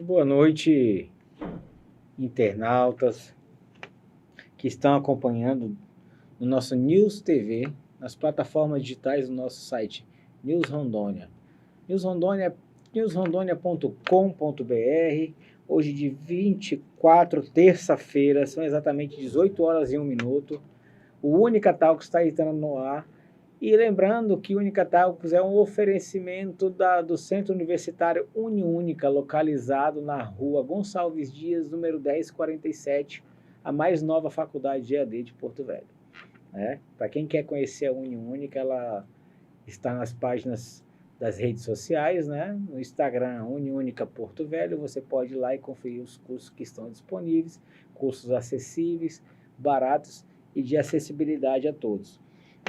boa noite, internautas que estão acompanhando no nosso News TV, nas plataformas digitais do nosso site News Rondônia. newsrondônia.com.br. Hoje de 24, terça-feira, são exatamente 18 horas e 1 minuto. O Única Talks está entrando no ar. E lembrando que o Única Talks é um oferecimento do Centro Universitário Uniúnica, localizado na rua Gonçalves Dias, número 1047, a mais nova faculdade de EAD de Porto Velho. Para quem quer conhecer a Uniúnica, ela está nas páginas das redes sociais, no Instagram Uniúnica Porto Velho, você pode ir lá e conferir os cursos que estão disponíveis, cursos acessíveis, baratos e de acessibilidade a todos.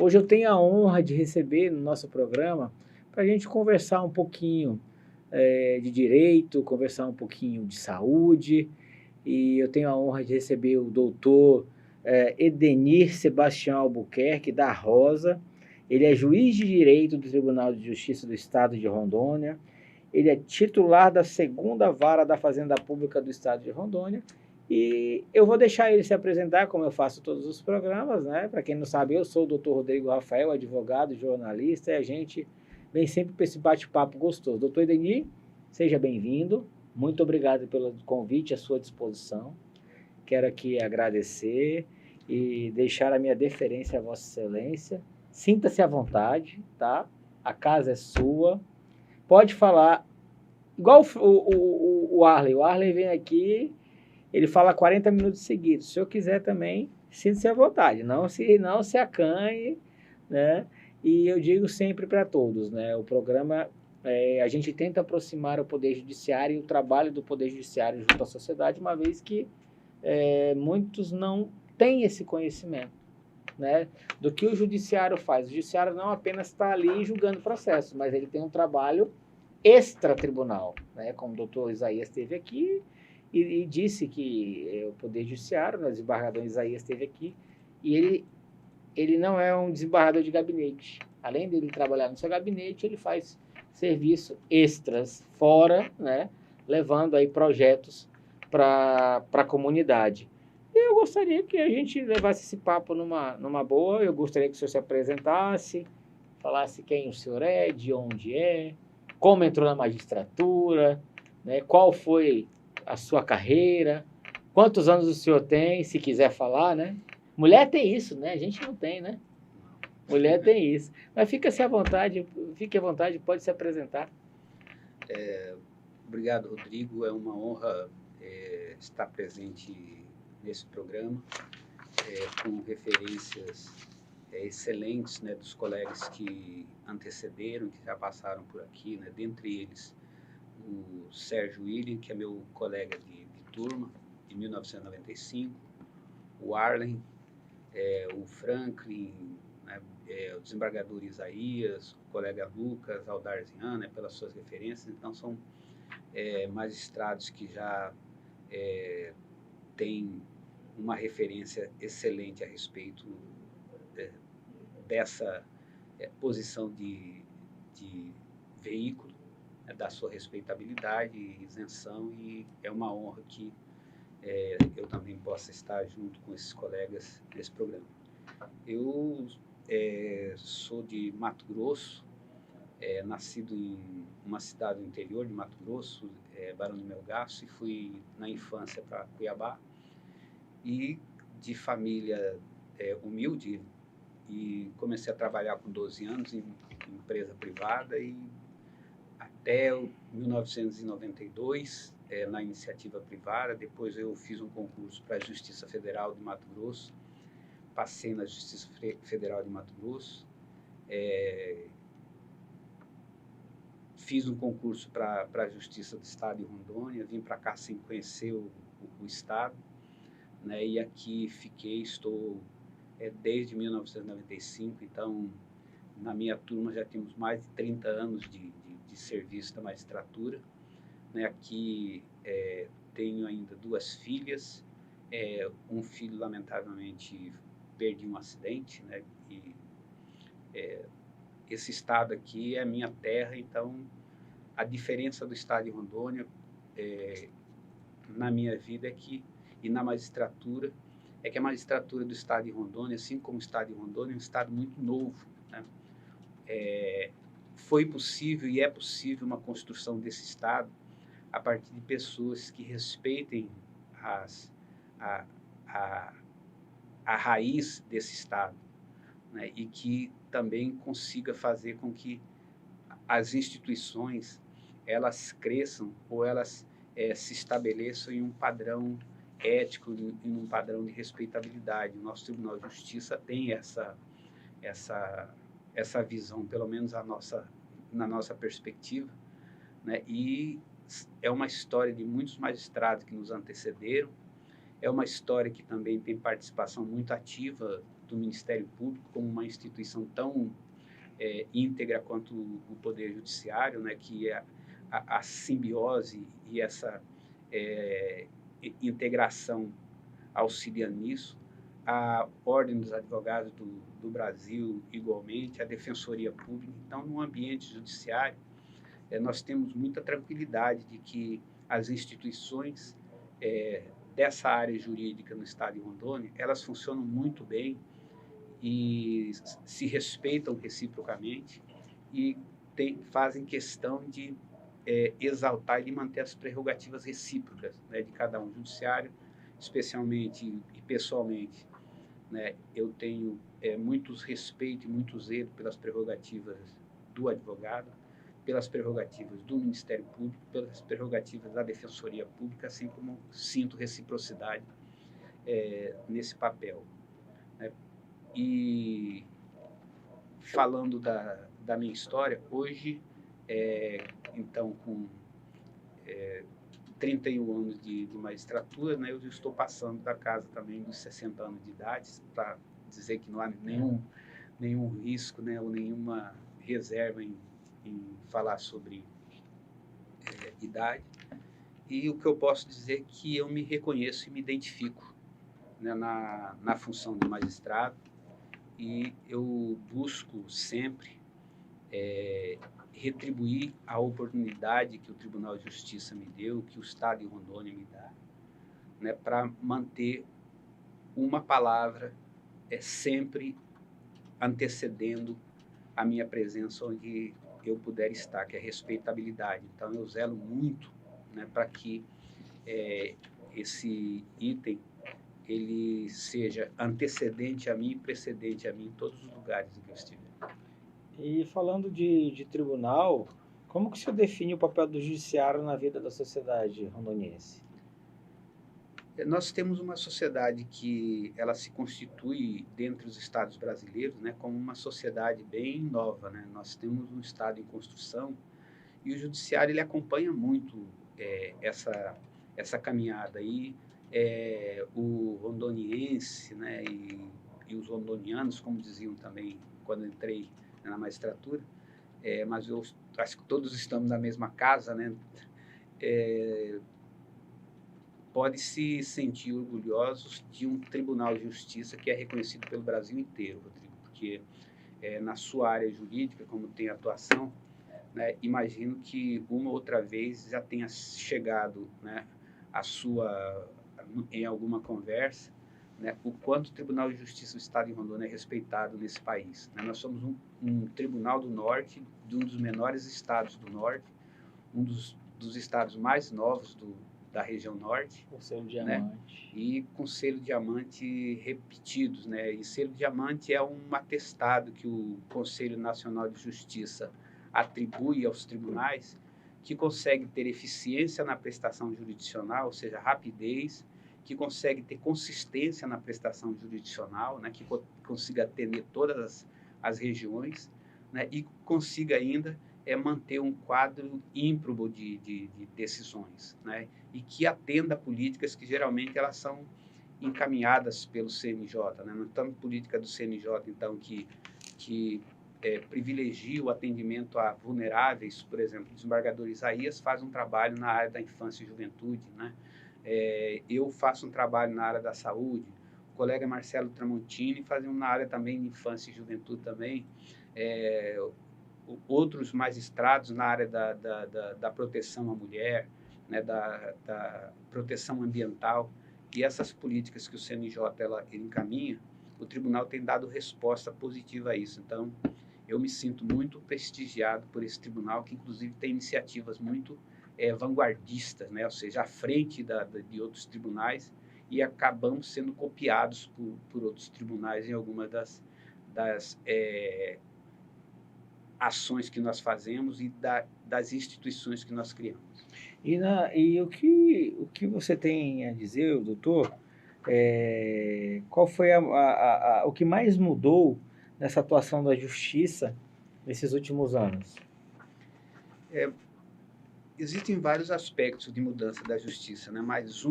Hoje eu tenho a honra de receber no nosso programa para a gente conversar um pouquinho de direito, conversar um pouquinho de saúde, e eu tenho a honra de receber o doutor Edenir Sebastião Albuquerque, da Rosa. Ele é juiz de direito do Tribunal de Justiça do Estado de Rondônia, ele é titular da 2ª Vara da Fazenda Pública do Estado de Rondônia, e eu vou deixar ele se apresentar, como eu faço todos os programas, Para quem não sabe, eu sou o Dr. Rodrigo Rafael, advogado, jornalista, e a gente vem sempre para esse bate-papo gostoso. Doutor Edenir, seja bem-vindo. Muito obrigado pelo convite, à sua disposição. Quero aqui agradecer e deixar a minha deferência a Vossa Excelência. Sinta-se à vontade, tá? A casa é sua. Pode falar, igual o Arley. O Arley vem aqui, ele fala 40 minutos seguidos. Se eu quiser também, sinta-se à vontade. Não se acanhe, E eu digo sempre para todos, O programa, a gente tenta aproximar o Poder Judiciário e o trabalho do Poder Judiciário junto à sociedade, uma vez que muitos não têm esse conhecimento, do que o Judiciário faz. O Judiciário não apenas está ali julgando processos, mas ele tem um trabalho extratribunal, Como o doutor Isaías esteve aqui e disse que o Poder Judiciário, o desembargador Isaías esteve aqui, e ele não é um desembargador de gabinete. Além dele trabalhar no seu gabinete, ele faz serviço extras fora, levando aí projetos para a comunidade. Eu gostaria que a gente levasse esse papo numa boa. Eu gostaria que o senhor se apresentasse, falasse quem o senhor é, de onde é, como entrou na magistratura, qual foi a sua carreira, quantos anos o senhor tem, se quiser falar, Mulher tem isso, A gente não tem, Mulher tem isso. Mas fique à vontade, pode se apresentar. Obrigado, Rodrigo. É uma honra estar presente nesse programa, com referências excelentes, dos colegas que antecederam, que já passaram por aqui, dentre eles o Sérgio William, que é meu colega de turma, de 1995, o Arlen, o Franklin, o desembargador Isaías, o colega Lucas Aldarzian, pelas suas referências. Então, são magistrados que já têm uma referência excelente a respeito dessa posição de veículo, da sua respeitabilidade e isenção, e é uma honra que eu também possa estar junto com esses colegas nesse programa. Eu sou de Mato Grosso, nascido em uma cidade do interior de Mato Grosso, Barão de Melgaço, e fui na infância para Cuiabá, e de família humilde, e comecei a trabalhar com 12 anos em empresa privada, e até 1992, na iniciativa privada. Depois eu fiz um concurso para a Justiça Federal de Mato Grosso, passei na Justiça Federal de Mato Grosso, fiz um concurso para a Justiça do Estado de Rondônia, vim para cá sem conhecer o Estado, e aqui estou desde 1995, então na minha turma já temos mais de 30 anos de serviço da magistratura. Aqui tenho ainda 2 filhas, um filho lamentavelmente perdi um acidente, e esse estado aqui é a minha terra. Então a diferença do estado de Rondônia na minha vida e na magistratura, é que a magistratura do Estado de Rondônia, assim como o Estado de Rondônia, é um Estado muito novo, né? Foi possível e é possível uma construção desse Estado a partir de pessoas que respeitem a, a, a raiz desse Estado, né? E que também consiga fazer com que as instituições elas cresçam ou elas se estabeleçam em um padrão ético, em um padrão de respeitabilidade. O nosso Tribunal de Justiça tem essa visão, pelo menos na nossa perspectiva, né? E é uma história de muitos magistrados que nos antecederam, é uma história que também tem participação muito ativa do Ministério Público como uma instituição tão íntegra quanto o Poder Judiciário, né? Que é a simbiose e essa integração auxilia nisso, a Ordem dos Advogados do Brasil, igualmente, a Defensoria Pública. Então, no ambiente judiciário, nós temos muita tranquilidade de que as instituições dessa área jurídica no Estado de Rondônia, elas funcionam muito bem e se respeitam reciprocamente e fazem questão de exaltar e de manter as prerrogativas recíprocas, né, de cada um. Judiciário, especialmente e pessoalmente, né, eu tenho muitos respeito e muito zelo pelas prerrogativas do advogado, pelas prerrogativas do Ministério Público, pelas prerrogativas da Defensoria Pública, assim como sinto reciprocidade nesse papel, né? E falando da minha história, hoje, então, com 31 anos de magistratura, né, eu estou passando da casa também dos 60 anos de idade, para dizer que não há nenhum risco, né, ou nenhuma reserva em falar sobre idade. E o que eu posso dizer é que eu me reconheço e me identifico, né, na função de magistrado, e eu busco sempre retribuir a oportunidade que o Tribunal de Justiça me deu, que o Estado de Rondônia me dá, né, para manter uma palavra sempre antecedendo a minha presença onde eu puder estar, que é respeitabilidade. Então, eu zelo muito, né, para que esse item ele seja antecedente a mim e precedente a mim em todos os lugares em que eu estiver. E falando de tribunal, como que se define o papel do judiciário na vida da sociedade rondoniense? Nós temos uma sociedade que ela se constitui dentro dos estados brasileiros, né, como uma sociedade bem nova, né? Nós temos um estado em construção e o judiciário ele acompanha muito essa caminhada aí. O rondoniense, né, e os rondonianos, como diziam também quando entrei na magistratura, mas eu acho que todos estamos na mesma casa, né? Pode se sentir orgulhosos de um tribunal de justiça que é reconhecido pelo Brasil inteiro, Rodrigo, porque na sua área jurídica, como tem atuação, né, imagino que uma outra vez já tenha chegado, né, em alguma conversa, né, o quanto o Tribunal de Justiça do Estado de Rondônia é respeitado nesse país, né? Nós somos um tribunal do norte, de um dos menores estados do norte, um dos estados mais novos da região norte. Com selo diamante. Né? E com selo diamante repetidos, né? E selo diamante é um atestado que o Conselho Nacional de Justiça atribui aos tribunais, que consegue ter eficiência na prestação jurisdicional, ou seja, rapidez, que consegue ter consistência na prestação jurisdicional, né? Que consiga atender todas as regiões, né? E consiga ainda manter um quadro ímprobo de decisões, né? E que atenda políticas que geralmente elas são encaminhadas pelo CNJ, né? Não estamos política do CNJ, então, que privilegia o atendimento a vulneráveis. Por exemplo, o desembargador Isaías faz um trabalho na área da infância e juventude, né? Eu faço um trabalho na área da saúde, o colega Marcelo Tramontini faz na área também de infância e juventude também, outros magistrados na área da proteção à mulher, né, da proteção ambiental, e essas políticas que o CNJ ele encaminha, o tribunal tem dado resposta positiva a isso. Então, eu me sinto muito prestigiado por esse tribunal, que inclusive tem iniciativas muito vanguardistas, né? Ou seja, à frente de outros tribunais, e acabamos sendo copiados por outros tribunais em algumas das ações que nós fazemos e das instituições que nós criamos. E o que você tem a dizer, doutor, qual foi o que mais mudou nessa atuação da justiça nesses últimos anos? Existem vários aspectos de mudança da justiça, né? Mas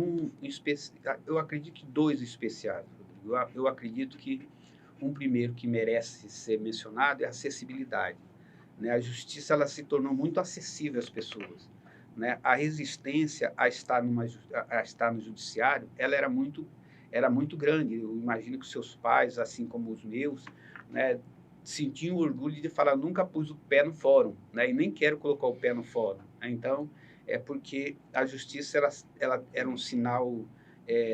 eu acredito que dois especiais, Rodrigo. Eu acredito que um primeiro que merece ser mencionado é a acessibilidade, né? A justiça ela se tornou muito acessível às pessoas, né? A resistência a estar no judiciário, ela era muito grande. Eu imagino que seus pais, assim como os meus, né, sentiam orgulho de falar: nunca pus o pé no fórum, né? E nem quero colocar o pé no fórum. Então, é porque a justiça ela era um sinal,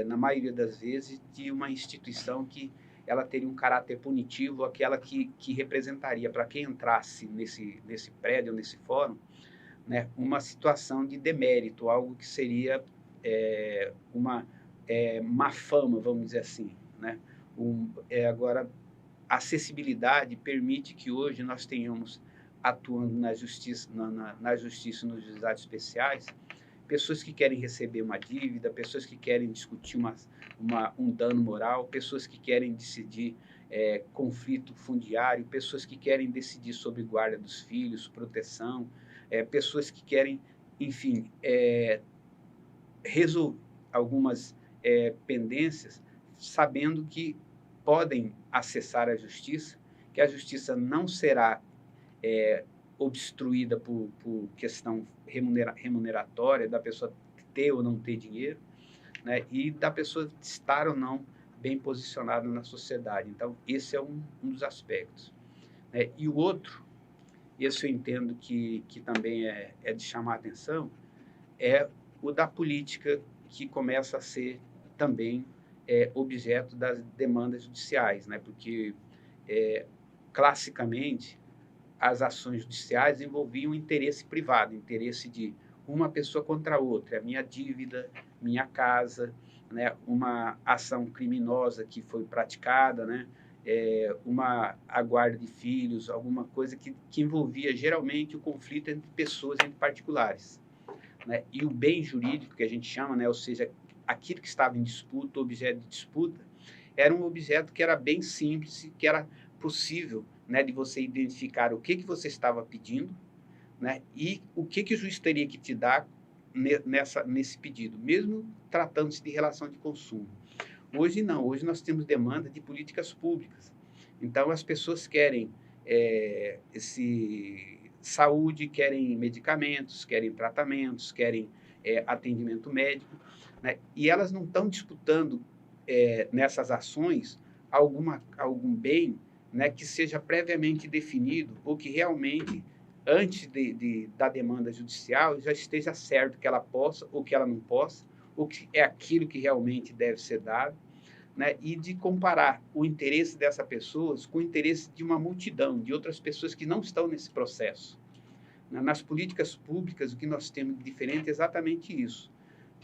na maioria das vezes, de uma instituição que ela teria um caráter punitivo, aquela que representaria para quem entrasse nesse prédio, nesse fórum, né, uma situação de demérito, algo que seria uma má fama, vamos dizer assim, né? Agora, a acessibilidade permite que hoje nós tenhamos, atuando na justiça, na justiça nos juizados especiais, pessoas que querem receber uma dívida, pessoas que querem discutir um dano moral, pessoas que querem decidir conflito fundiário, pessoas que querem decidir sobre guarda dos filhos, proteção, pessoas que querem, enfim, resolver algumas pendências, sabendo que podem acessar a justiça, que a justiça não será obstruída por questão remuneratória, da pessoa ter ou não ter dinheiro, né? E da pessoa estar ou não bem posicionada na sociedade. Então, esse é um dos aspectos, né? E o outro, esse eu entendo que também é de chamar a atenção, é o da política, que começa a ser também objeto das demandas judiciais, né? Porque, classicamente, as ações judiciais envolviam interesse privado, interesse de uma pessoa contra a outra, a minha dívida, minha casa, né? Uma ação criminosa que foi praticada, né? A guarda de filhos, alguma coisa que envolvia geralmente o conflito entre pessoas, entre particulares, né? E o bem jurídico, que a gente chama, né? Ou seja, aquilo que estava em disputa, objeto de disputa, era um objeto que era bem simples, que era possível, né, de você identificar o que você estava pedindo, né, e o que o juiz teria que te dar nesse pedido, mesmo tratando-se de relação de consumo. Hoje não, hoje nós temos demanda de políticas públicas. Então, as pessoas querem saúde, querem medicamentos, querem tratamentos, querem atendimento médico, né? E elas não estão disputando nessas ações algum bem, né, que seja previamente definido, ou que realmente, antes da demanda judicial, já esteja certo que ela possa ou que ela não possa, ou que é aquilo que realmente deve ser dado, né, e de comparar o interesse dessa pessoa com o interesse de uma multidão, de outras pessoas que não estão nesse processo. Nas políticas públicas, o que nós temos de diferente é exatamente isso.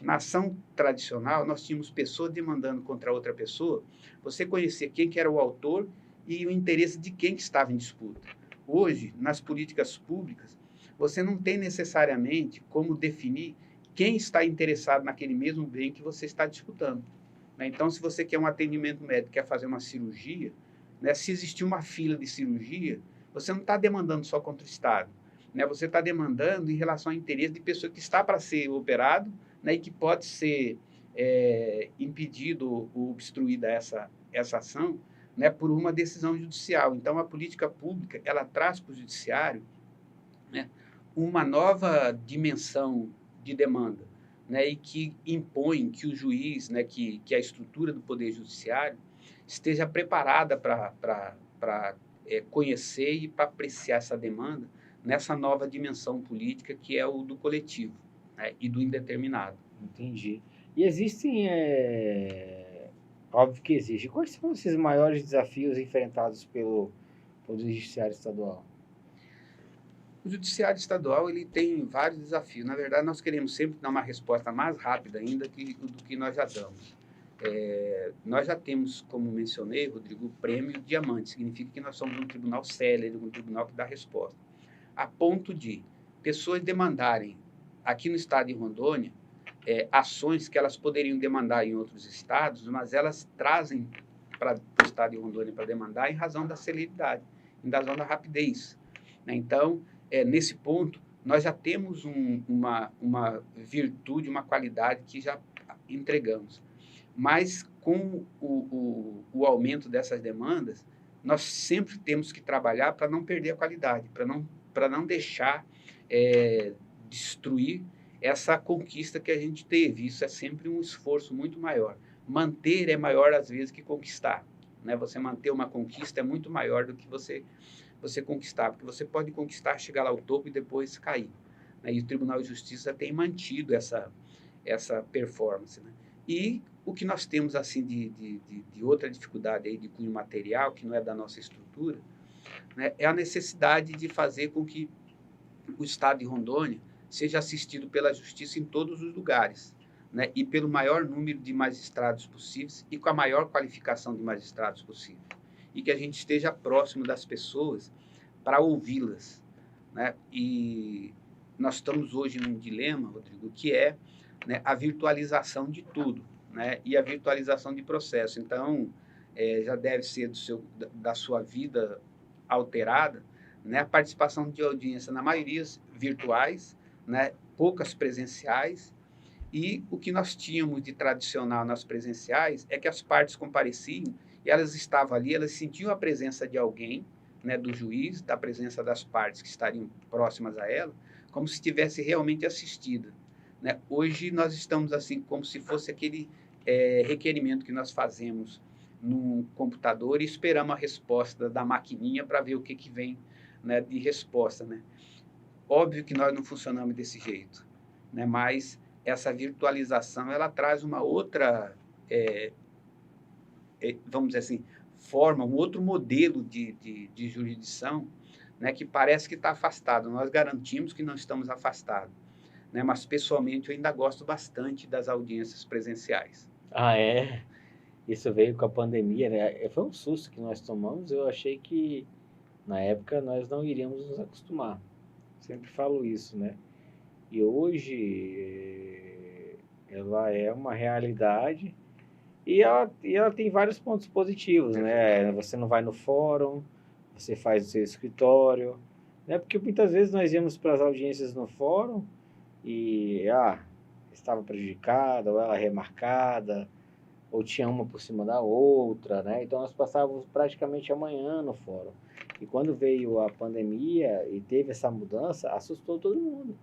Na ação tradicional, nós tínhamos pessoas demandando contra outra pessoa, você conhecia quem que era o autor e o interesse de quem que estava em disputa. Hoje, nas políticas públicas, você não tem necessariamente como definir quem está interessado naquele mesmo bem que você está disputando, né? Então, se você quer um atendimento médico, quer fazer uma cirurgia, né, se existir uma fila de cirurgia, você não está demandando só contra o Estado, né? Você está demandando em relação ao interesse de pessoa que está para ser operado, né, e que pode ser impedido ou obstruída essa ação, né, por uma decisão judicial. Então, a política pública ela traz para o judiciário, né, uma nova dimensão de demanda, né, e que impõe que o juiz, né, que a estrutura do Poder Judiciário esteja preparada para conhecer e para apreciar essa demanda nessa nova dimensão política que é o do coletivo, né, e do indeterminado. Entendi. E existem, óbvio que existe. Quais são esses maiores desafios enfrentados pelo Judiciário Estadual? O Judiciário Estadual ele tem vários desafios. Na verdade, nós queremos sempre dar uma resposta mais rápida ainda do que nós já damos. Nós já temos, como mencionei, Rodrigo, o prêmio Diamante. Significa que nós somos um tribunal célere, um tribunal que dá resposta. A ponto de pessoas demandarem, aqui no estado de Rondônia, ações que elas poderiam demandar em outros estados, mas elas trazem para o estado de Rondônia para demandar em razão da celeridade, em razão da rapidez. Então, nesse ponto, nós já temos uma virtude, uma qualidade que já entregamos. Mas, com o aumento dessas demandas, nós sempre temos que trabalhar para não perder a qualidade, para não deixar destruir essa conquista que a gente teve. Isso é sempre um esforço muito maior. Manter é maior, às vezes, que conquistar. Né? Você manter uma conquista é muito maior do que você conquistar, porque você pode conquistar, chegar lá ao topo e depois cair. Né? E o Tribunal de Justiça tem mantido essa performance. Né? E o que nós temos assim de outra dificuldade aí de cunho material, que não é da nossa estrutura, né? É a necessidade de fazer com que o Estado de Rondônia seja assistido pela Justiça em todos os lugares, né? E pelo maior número de magistrados possíveis e com a maior qualificação de magistrados possível. E que a gente esteja próximo das pessoas para ouvi-las, né? E nós estamos hoje num dilema, Rodrigo, que é, né, a virtualização de tudo, né? E a virtualização de processo. Então, já deve ser da sua vida alterada, né? A participação de audiência, na maioria virtuais, né? Poucas presenciais. E o que nós tínhamos de tradicional nas presenciais é que as partes compareciam e elas estavam ali, elas sentiam a presença de alguém, né, do juiz, da presença das partes que estariam próximas a ela, como se estivesse realmente assistida. Né? Hoje nós estamos assim, como se fosse aquele requerimento que nós fazemos no computador e esperamos a resposta da maquininha para ver o que vem, né, de resposta. Né? Óbvio que nós não funcionamos desse jeito, né? Mas essa virtualização ela traz uma outra, vamos dizer assim, forma, um outro modelo de jurisdição, né, que parece que está afastado. Nós garantimos que não estamos afastados, né, mas pessoalmente eu ainda gosto bastante das audiências presenciais. Ah, é? Isso veio com a pandemia, né? Foi um susto que nós tomamos. Eu achei que na época nós não iríamos nos acostumar. Sempre falo isso, né? E hoje ela é uma realidade e ela tem vários pontos positivos, né? Você não vai no fórum, você faz o seu escritório, né? Porque muitas vezes nós íamos para as audiências no fórum e estava prejudicada, ou ela remarcada, ou tinha uma por cima da outra, né? Então nós passávamos praticamente a manhã no fórum. E quando veio a pandemia e teve essa mudança, assustou todo mundo.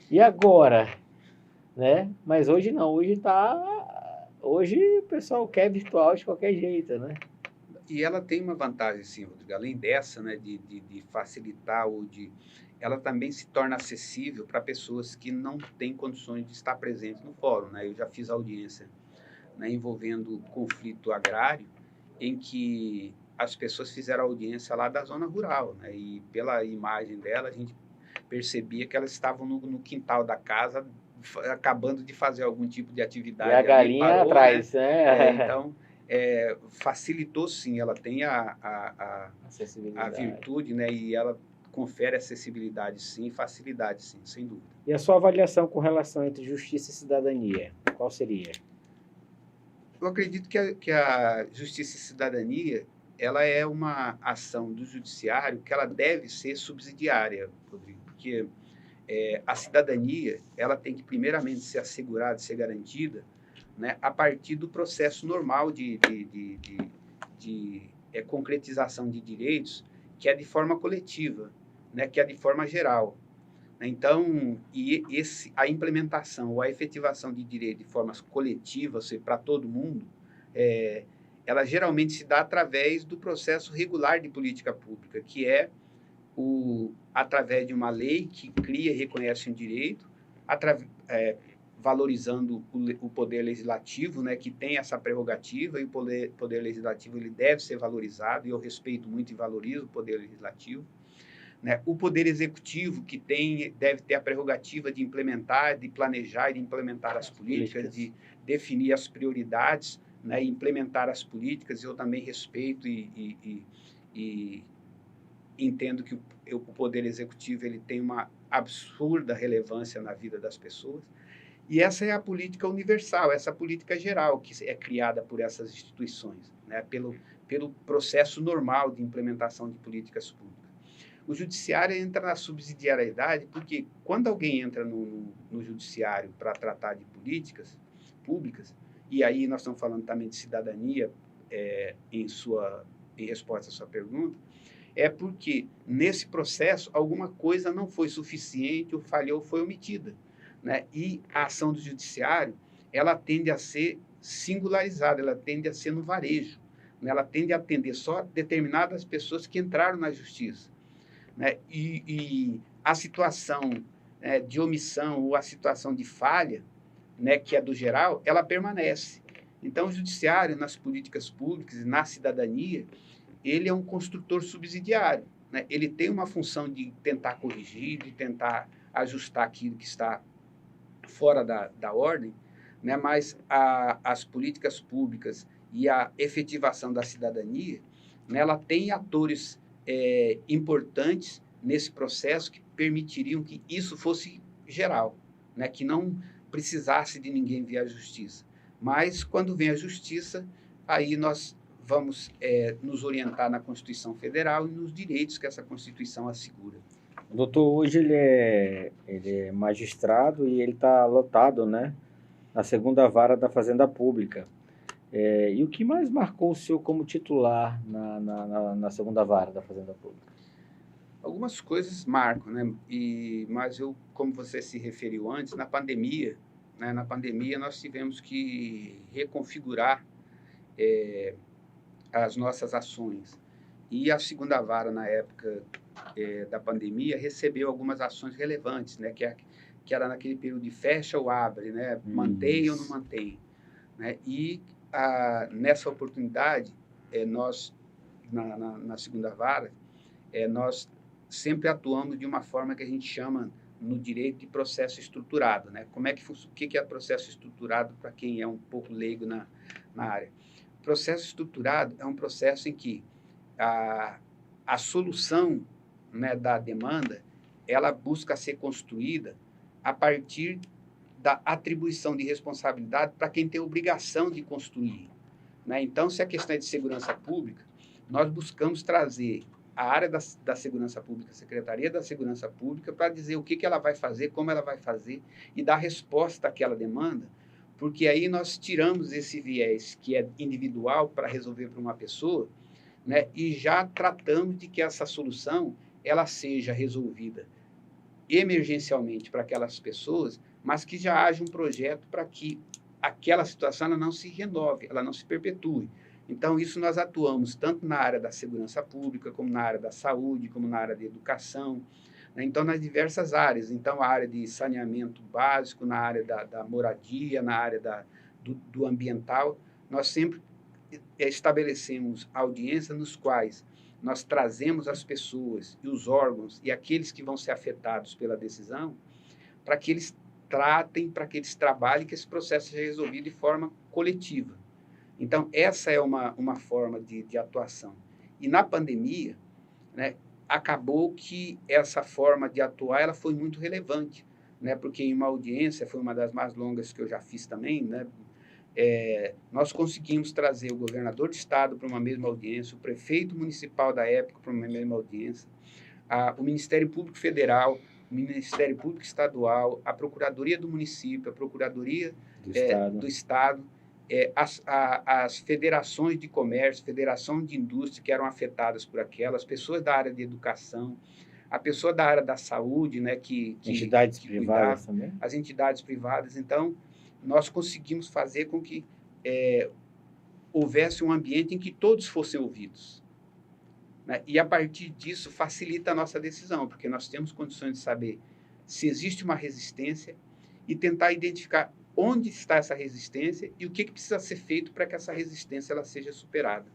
E agora, né? Mas hoje não, hoje o pessoal quer virtual de qualquer jeito, né? E ela tem uma vantagem, sim, Rodrigo, além dessa, né, de facilitar ela também se torna acessível para pessoas que não têm condições de estar presentes no fórum, né? Eu já fiz audiência, né, envolvendo conflito agrário, em que as pessoas fizeram audiência lá da zona rural, né? E pela imagem dela, a gente percebia que elas estavam no quintal da casa, acabando de fazer algum tipo de atividade. E a galinha parou, atrás, né? Então, facilitou sim, ela tem a virtude, né? E ela confere acessibilidade sim, facilidade sim, sem dúvida. E a sua avaliação com relação entre justiça e cidadania, qual seria? Eu acredito que a justiça e cidadania ela é uma ação do judiciário que ela deve ser subsidiária, Rodrigo, porque a cidadania ela tem que primeiramente ser assegurada, ser garantida, né, a partir do processo normal de concretização de direitos, que é de forma coletiva, né, que é de forma geral. Então, a implementação ou a efetivação de direito de formas coletivas, para todo mundo, ela geralmente se dá através do processo regular de política pública, que é através de uma lei que cria e reconhece um direito, valorizando o poder legislativo, né, que tem essa prerrogativa, e o poder legislativo ele deve ser valorizado, e eu respeito muito e valorizo o poder legislativo. Né? O poder executivo, que deve ter a prerrogativa de implementar, de planejar e de implementar as políticas, de definir as prioridades, né, e implementar as políticas. Eu também respeito e entendo que o poder executivo ele tem uma absurda relevância na vida das pessoas. E essa é a política universal, essa política geral que é criada por essas instituições, né, pelo processo normal de implementação de políticas públicas. O judiciário entra na subsidiariedade porque quando alguém entra no judiciário para tratar de políticas públicas, e aí nós estamos falando também de cidadania em resposta à sua pergunta, é porque nesse processo alguma coisa não foi suficiente, ou falhou, foi omitida. Né? E a ação do judiciário, ela tende a ser singularizada, ela tende a ser no varejo, né? Ela tende a atender só determinadas pessoas que entraram na justiça. Né? E a situação de omissão ou a situação de falha, né, que é do geral, ela permanece. Então, o judiciário, nas políticas públicas e na cidadania, ele é um construtor subsidiário. Né? Ele tem uma função de tentar corrigir, de tentar ajustar aquilo que está fora da ordem, né? Mas as políticas públicas e a efetivação da cidadania, né, ela tem atores importantes nesse processo que permitiriam que isso fosse geral, né? Que não precisasse de ninguém vir à justiça. Mas, quando vem a justiça, aí nós vamos nos orientar na Constituição Federal e nos direitos que essa Constituição assegura. O doutor hoje ele é magistrado e ele está lotado, né, na segunda vara da Fazenda Pública. E o que mais marcou o senhor como titular na segunda vara da Fazenda Pública? Algumas coisas marcam, né? Mas como você se referiu antes, na pandemia, né, nós tivemos que reconfigurar as nossas ações. E a segunda vara, na época da pandemia, recebeu algumas ações relevantes, né? Que era naquele período de fecha ou abre, né? Mantém ou não mantém. Né? E nessa oportunidade, nós, na segunda vara, nós sempre atuamos de uma forma que a gente chama no direito de processo estruturado. Né? O que é processo estruturado para quem é um pouco leigo na área? Processo estruturado é um processo em que a solução, né, da demanda, ela busca ser construída a partir da atribuição de responsabilidade para quem tem obrigação de construir. Né? Então, se a questão é de segurança pública, nós buscamos trazer a área da segurança pública, a Secretaria da Segurança Pública, para dizer o que ela vai fazer, como ela vai fazer, e dar resposta àquela demanda, porque aí nós tiramos esse viés que é individual para resolver para uma pessoa, né, e já tratamos de que essa solução ela seja resolvida emergencialmente para aquelas pessoas, mas que já haja um projeto para que aquela situação ela não se renove, ela não se perpetue. Então, isso nós atuamos tanto na área da segurança pública, como na área da saúde, como na área da educação, né? Então, nas diversas áreas. Então, a área de saneamento básico, na área da moradia, na área do ambiental, nós sempre estabelecemos audiências nos quais nós trazemos as pessoas e os órgãos e aqueles que vão ser afetados pela decisão para que eles tratem, para que eles trabalhem, que esse processo seja resolvido de forma coletiva. Então, essa é uma forma de atuação. E na pandemia, né, acabou que essa forma de atuar ela foi muito relevante, né, porque em uma audiência, foi uma das mais longas que eu já fiz também, né, nós conseguimos trazer o governador de estado para uma mesma audiência, o prefeito municipal da época para uma mesma audiência, o Ministério Público Federal, o Ministério Público Estadual, a Procuradoria do Município, a Procuradoria do Estado, as federações de comércio, federação de indústria que eram afetadas por aquelas, pessoas da área de educação, a pessoa da área da saúde, né, entidades privadas também? As entidades privadas. Então, nós conseguimos fazer com que houvesse um ambiente em que todos fossem ouvidos. Né? E, a partir disso, facilita a nossa decisão, porque nós temos condições de saber se existe uma resistência e tentar identificar onde está essa resistência e o que precisa ser feito para que essa resistência ela seja superada.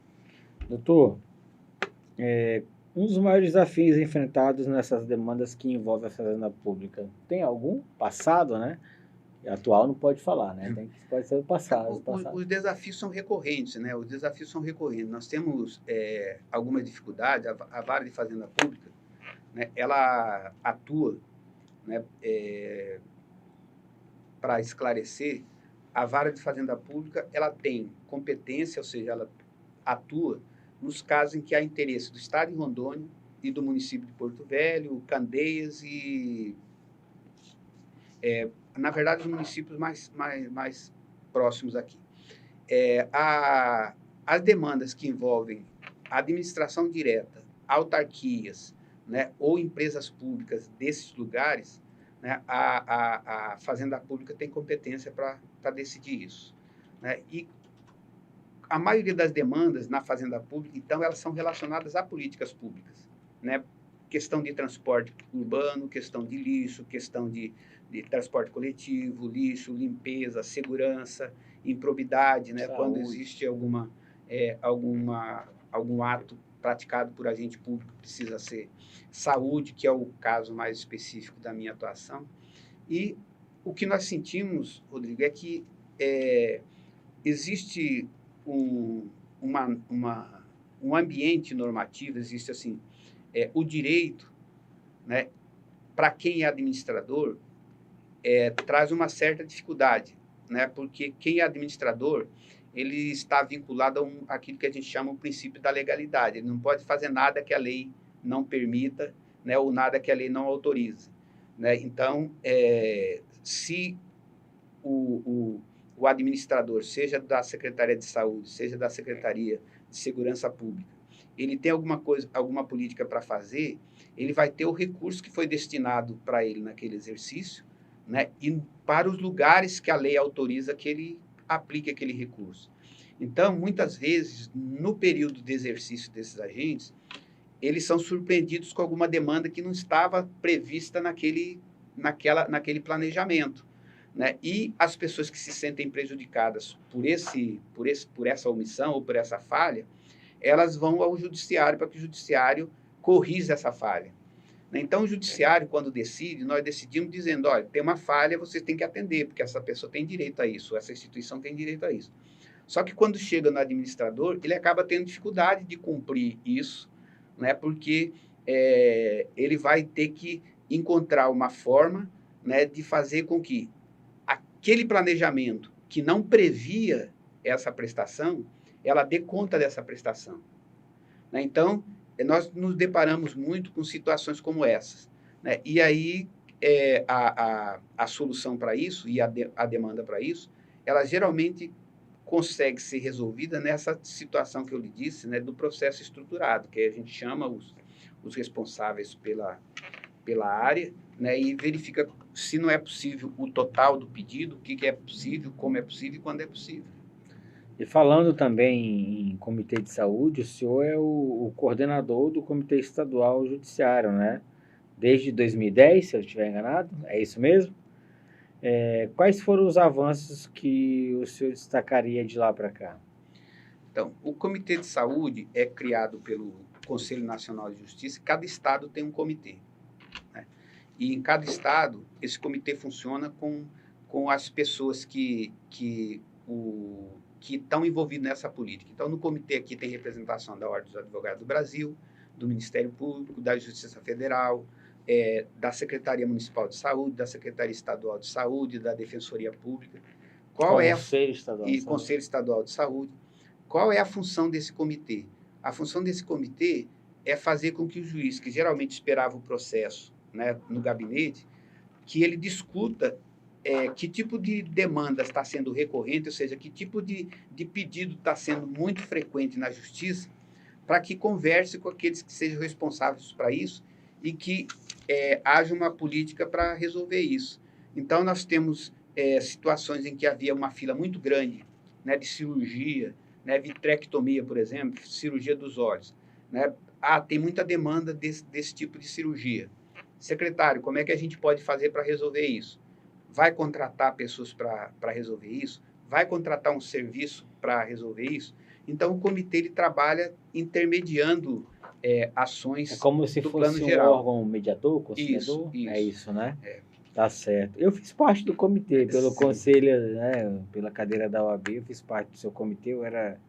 Doutor, um dos maiores desafios enfrentados nessas demandas que envolvem a fazenda pública, tem algum passado, né? Atual não pode falar, né? Pode ser o passado. Os desafios são recorrentes, né? Os desafios são recorrentes. Nós temos alguma dificuldade. A Vara de Fazenda Pública, né, ela atua, né, para esclarecer. A Vara de Fazenda Pública ela tem competência, ou seja, ela atua nos casos em que há interesse do Estado de Rondônia e do município de Porto Velho, Candeias e, na verdade, os municípios mais próximos aqui. As demandas que envolvem a administração direta, autarquias, né, ou empresas públicas desses lugares, né, a Fazenda Pública tem competência para decidir isso, né? E a maioria das demandas na Fazenda Pública, então, elas são relacionadas a políticas públicas, né? Questão de transporte urbano, questão de lixo, questão de transporte coletivo, lixo, limpeza, segurança, improbidade, né? Quando existe algum ato praticado por agente público, precisa ser saúde, que é o caso mais específico da minha atuação. E o que nós sentimos, Rodrigo, é que existe um ambiente normativo, existe assim, o direito, né, para quem é administrador, traz uma certa dificuldade, né, porque quem é administrador, ele está vinculado àquilo que a gente chama o princípio da legalidade. Ele não pode fazer nada que a lei não permita, né, ou nada que a lei não autorize, né? Então, se o administrador, seja da Secretaria de Saúde, seja da Secretaria de Segurança Pública, ele tem alguma política para fazer, ele vai ter o recurso que foi destinado para ele naquele exercício, né, e para os lugares que a lei autoriza que ele aplique aquele recurso. Então, muitas vezes, no período de exercício desses agentes, eles são surpreendidos com alguma demanda que não estava prevista naquele planejamento, né? E as pessoas que se sentem prejudicadas por essa omissão ou por essa falha, elas vão ao judiciário para que o judiciário corrija essa falha. Então, o judiciário, quando decide, nós decidimos dizendo, olha, tem uma falha, você tem que atender, porque essa pessoa tem direito a isso, essa instituição tem direito a isso. Só que quando chega no administrador, ele acaba tendo dificuldade de cumprir isso, né, porque ele vai ter que encontrar uma forma, né, de fazer com que aquele planejamento que não previa essa prestação, ela dê conta dessa prestação, né? Então, nós nos deparamos muito com situações como essas, né? E aí, a solução para isso e a demanda para isso, ela geralmente consegue ser resolvida nessa situação que eu lhe disse, né, do processo estruturado, que a gente chama os responsáveis pela área, né, e verifica se não é possível o total do pedido, o que é possível, como é possível e quando é possível. E falando também em Comitê de Saúde, o senhor é o coordenador do Comitê Estadual Judiciário, né? Desde 2010, se eu estiver enganado, é isso mesmo? Quais foram os avanços que o senhor destacaria de lá para cá? Então, o Comitê de Saúde é criado pelo Conselho Nacional de Justiça, cada estado tem um comitê, né? E em cada estado, esse comitê funciona com as pessoas que estão envolvidas nessa política. Então, no comitê aqui tem representação da Ordem dos Advogados do Brasil, do Ministério Público, da Justiça Federal, da Secretaria Municipal de Saúde, da Secretaria Estadual de Saúde, da Defensoria Pública. Conselho Estadual de Saúde. Conselho Estadual de Saúde. Qual é a função desse comitê? A função desse comitê é fazer com que o juiz, que geralmente esperava o processo, né, no gabinete, que ele discuta que tipo de demanda está sendo recorrente, ou seja, que tipo de pedido está sendo muito frequente na justiça, para que converse com aqueles que sejam responsáveis para isso e que haja uma política para resolver isso. Então, nós temos situações em que havia uma fila muito grande, né, de cirurgia, né, vitrectomia, por exemplo, cirurgia dos olhos, né? Tem muita demanda desse tipo de cirurgia. Secretário, como é que a gente pode fazer para resolver isso? vai contratar pessoas para resolver isso, vai contratar um serviço para resolver isso. Então, o comitê ele trabalha intermediando É ações como se do plano fosse um geral. órgão mediador, Isso, conciliador? É isso. isso, né? É. Tá certo. Eu fiz parte do comitê, pelo Sim. conselho, né, pela cadeira da OAB, eu fiz parte do seu comitê, eu era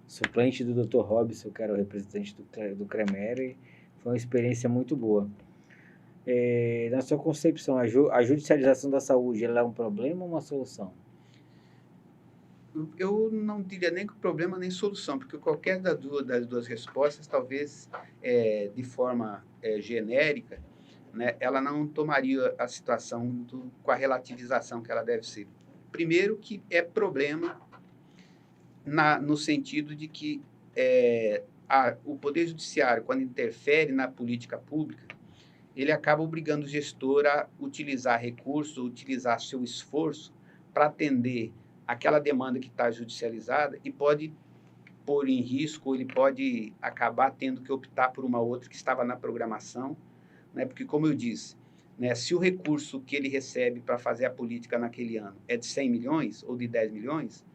suplente do Dr. Robson, que era o representante do CREMER, e foi uma experiência muito boa. Na sua concepção, a judicialização da saúde, ela é um problema ou uma solução? Eu não diria nem que problema nem solução, porque qualquer das duas respostas, talvez de forma genérica, né, ela não tomaria a situação com a relativização que ela deve ser. Primeiro que é problema no sentido de que o Poder Judiciário, quando interfere na política pública, ele acaba obrigando o gestor a utilizar recursos, utilizar seu esforço para atender aquela demanda que está judicializada e pode pôr em risco, ele pode acabar tendo que optar por uma outra que estava na programação, né? Porque, como eu disse, né, se o recurso que ele recebe para fazer a política naquele ano é de 100 milhões ou de 10 milhões,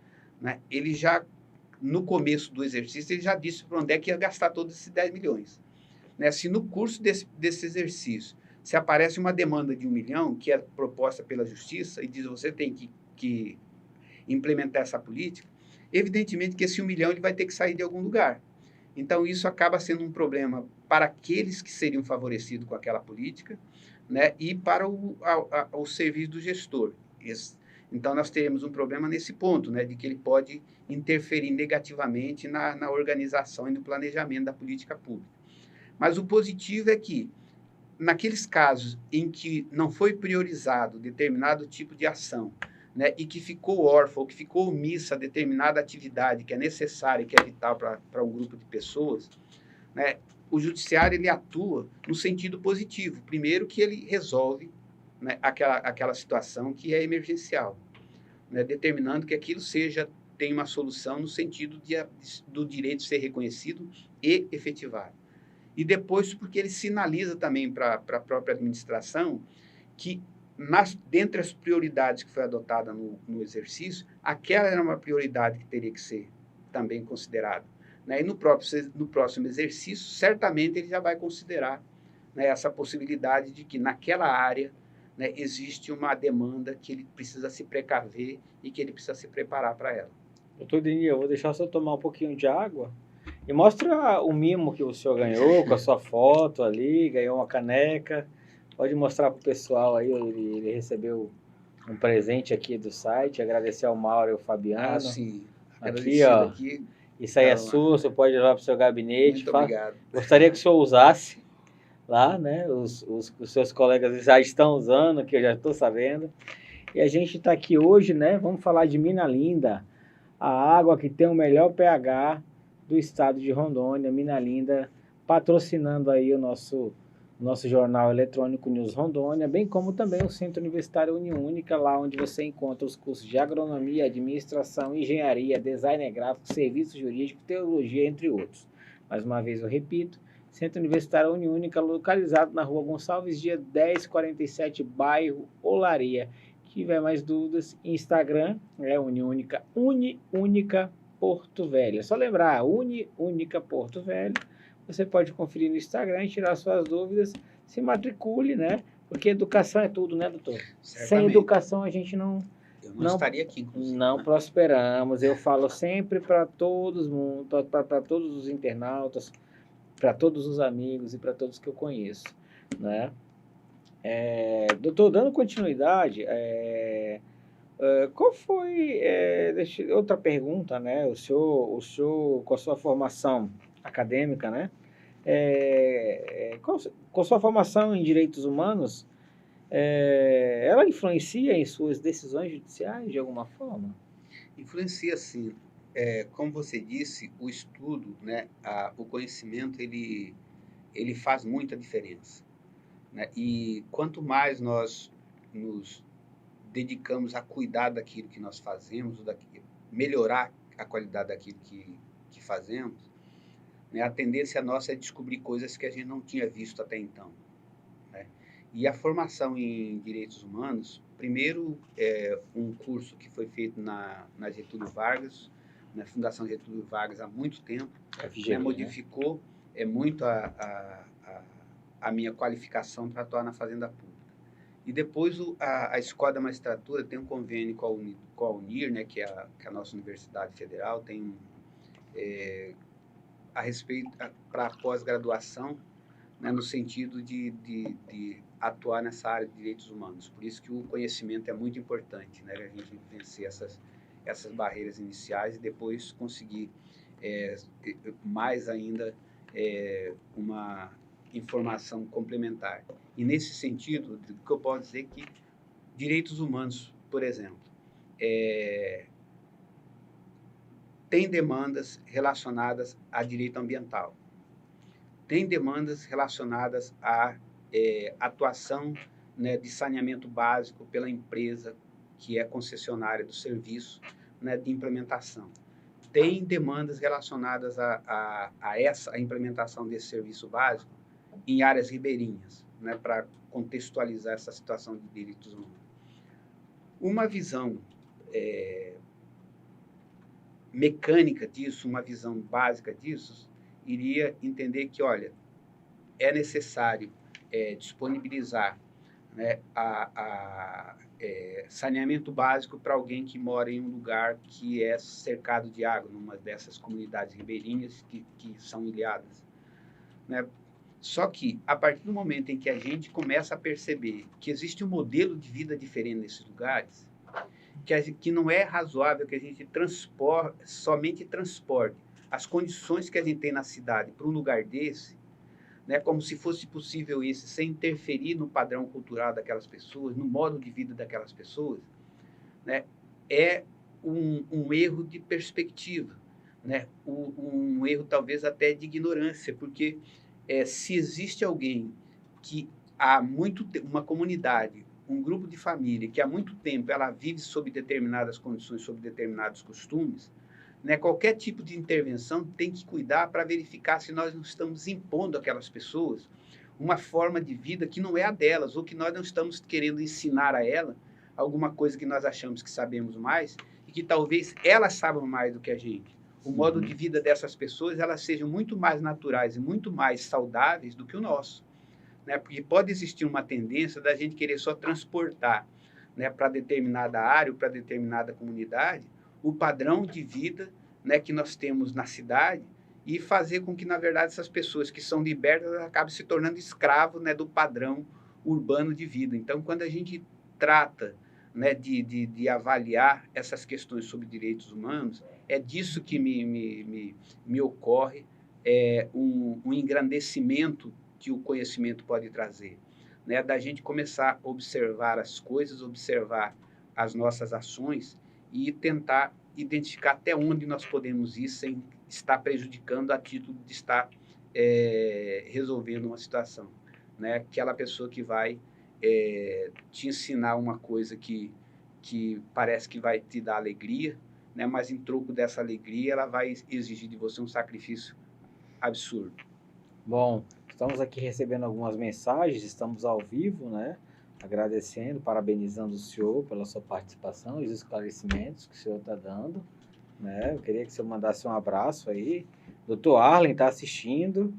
né, ele já, no começo do exercício, ele já disse para onde é que ia gastar todos esses 10 milhões. Né? Se no curso desse exercício se aparece uma demanda de 1 milhão, que é proposta pela Justiça, e diz você tem que implementar essa política, evidentemente que esse 1 milhão ele vai ter que sair de algum lugar. Então, isso acaba sendo um problema para aqueles que seriam favorecidos com aquela política, né? E para o serviço do gestor. Então, nós teremos um problema nesse ponto, né? De que ele pode interferir negativamente na organização e no planejamento da política pública. Mas o positivo é que, naqueles casos em que não foi priorizado determinado tipo de ação, né, e que ficou órfão, que ficou omissa determinada atividade que é necessária e que é vital para um grupo de pessoas, né, o judiciário ele atua no sentido positivo. Primeiro que ele resolve, né, aquela situação que é emergencial, né, determinando que aquilo tenha uma solução no sentido do direito ser reconhecido e efetivado. E depois, porque ele sinaliza também para a própria administração que, dentre as prioridades que foi adotada no exercício, aquela era uma prioridade que teria que ser também considerada. Né? E no próximo exercício, certamente ele já vai considerar, né, essa possibilidade de que naquela área, né, existe uma demanda que ele precisa se precaver e que ele precisa se preparar para ela. Doutor Denis, eu vou deixar o senhor tomar um pouquinho de água. E mostra o mimo que o senhor ganhou, com a sua foto ali, ganhou uma caneca. Pode mostrar para o pessoal aí, ele recebeu um presente aqui do site. Agradecer ao Mauro e ao Fabiano. Ah, sim. Aqui, ó. Aqui, isso aí é sua, você pode levar para o seu gabinete. Muito obrigado. Gostaria que o senhor usasse lá, né? Os seus colegas já estão usando, que eu já estou sabendo. E a gente está aqui hoje, né? Vamos falar de Mina Linda, a água que tem o melhor pH do estado de Rondônia. Mina Linda patrocinando aí o nosso jornal eletrônico News Rondônia, bem como também o Centro Universitário Uniúnica, lá onde você encontra os cursos de agronomia, administração, engenharia, design gráfico, serviço jurídico, teologia, entre outros. Mais uma vez eu repito, Centro Universitário Uniúnica, localizado na Rua Gonçalves Dias 1047, bairro Olaria. Se tiver mais dúvidas, Instagram é Uniúnica Porto Velho. É só lembrar, Uniúnica Porto Velho. Você pode conferir no Instagram e tirar suas dúvidas. Se matricule, né? Porque educação é tudo, né, doutor? Certamente. Sem educação a gente não estaria aqui, inclusive. Não, né? Prosperamos. Eu falo sempre para todos os internautas, para todos os amigos e para todos que eu conheço, né? Doutor, dando continuidade, qual foi, outra pergunta, né? O senhor, com a sua formação acadêmica, né? Com a sua formação em direitos humanos, ela influencia em suas decisões judiciais de alguma forma? Influencia, sim. Como você disse, o estudo, né, o conhecimento, ele faz muita diferença. Né? E quanto mais nós nos dedicamos a cuidar daquilo que nós fazemos, melhorar a qualidade daquilo que fazemos, né? A tendência nossa é descobrir coisas que a gente não tinha visto até então. Né? E a formação em direitos humanos, primeiro, um curso que foi feito na Getúlio Vargas, na Fundação Getúlio Vargas há muito tempo, FGV, modificou muito a minha qualificação para atuar na Fazenda Pública. E depois a Escola da Magistratura tem um convênio com a Unir, né, que é a nossa Universidade Federal, tem a respeito para pós-graduação, né, no sentido de atuar nessa área de direitos humanos. Por isso que o conhecimento é muito importante, né, a gente vencer essas barreiras iniciais e depois conseguir mais ainda uma informação complementar. E nesse sentido, o que eu posso dizer é que direitos humanos, por exemplo, tem demandas relacionadas a direito ambiental, tem demandas relacionadas à atuação, né, de saneamento básico pela empresa que é concessionária do serviço, né, de implementação. Tem demandas relacionadas a essa implementação desse serviço básico em áreas ribeirinhas, né, para contextualizar essa situação de direitos humanos. Uma visão mecânica disso, uma visão básica disso, iria entender que, olha, é necessário disponibilizar, né, saneamento básico para alguém que mora em um lugar que é cercado de água, numa dessas comunidades ribeirinhas que são ilhadas, né? Só que, a partir do momento em que a gente começa a perceber que existe um modelo de vida diferente nesses lugares, que não é razoável que a gente somente transporte as condições que a gente tem na cidade para um lugar desse, né, como se fosse possível isso, sem interferir no padrão cultural daquelas pessoas, no modo de vida daquelas pessoas, né, é um erro de perspectiva, né, um erro talvez até de ignorância, porque se existe alguém que uma comunidade, um grupo de família que há muito tempo ela vive sob determinadas condições, sob determinados costumes, né, qualquer tipo de intervenção tem que cuidar para verificar se nós não estamos impondo àquelas pessoas uma forma de vida que não é a delas, ou que nós não estamos querendo ensinar a ela alguma coisa que nós achamos que sabemos mais e que talvez elas saibam mais do que a gente. O modo de vida dessas pessoas, elas sejam muito mais naturais e muito mais saudáveis do que o nosso, né? Porque pode existir uma tendência da gente querer só transportar, né, para determinada área ou para determinada comunidade o padrão de vida, né, que nós temos na cidade e fazer com que, na verdade, essas pessoas que são libertas acabem se tornando escravos, né, do padrão urbano de vida. Então, quando a gente trata, né, de avaliar essas questões sobre direitos humanos, é disso que me ocorre um engrandecimento que o conhecimento pode trazer, né, da gente começar a observar as coisas, observar as nossas ações e tentar identificar até onde nós podemos ir sem estar prejudicando a título de estar resolvendo uma situação, né? Aquela pessoa que vai te ensinar uma coisa que parece que vai te dar alegria, né? Mas em troco dessa alegria ela vai exigir de você um sacrifício absurdo. Bom, estamos aqui recebendo algumas mensagens, estamos ao vivo, né? Agradecendo, parabenizando o senhor pela sua participação e os esclarecimentos que o senhor está dando, né? Eu queria que o senhor mandasse um abraço aí. Doutor Arlen está assistindo,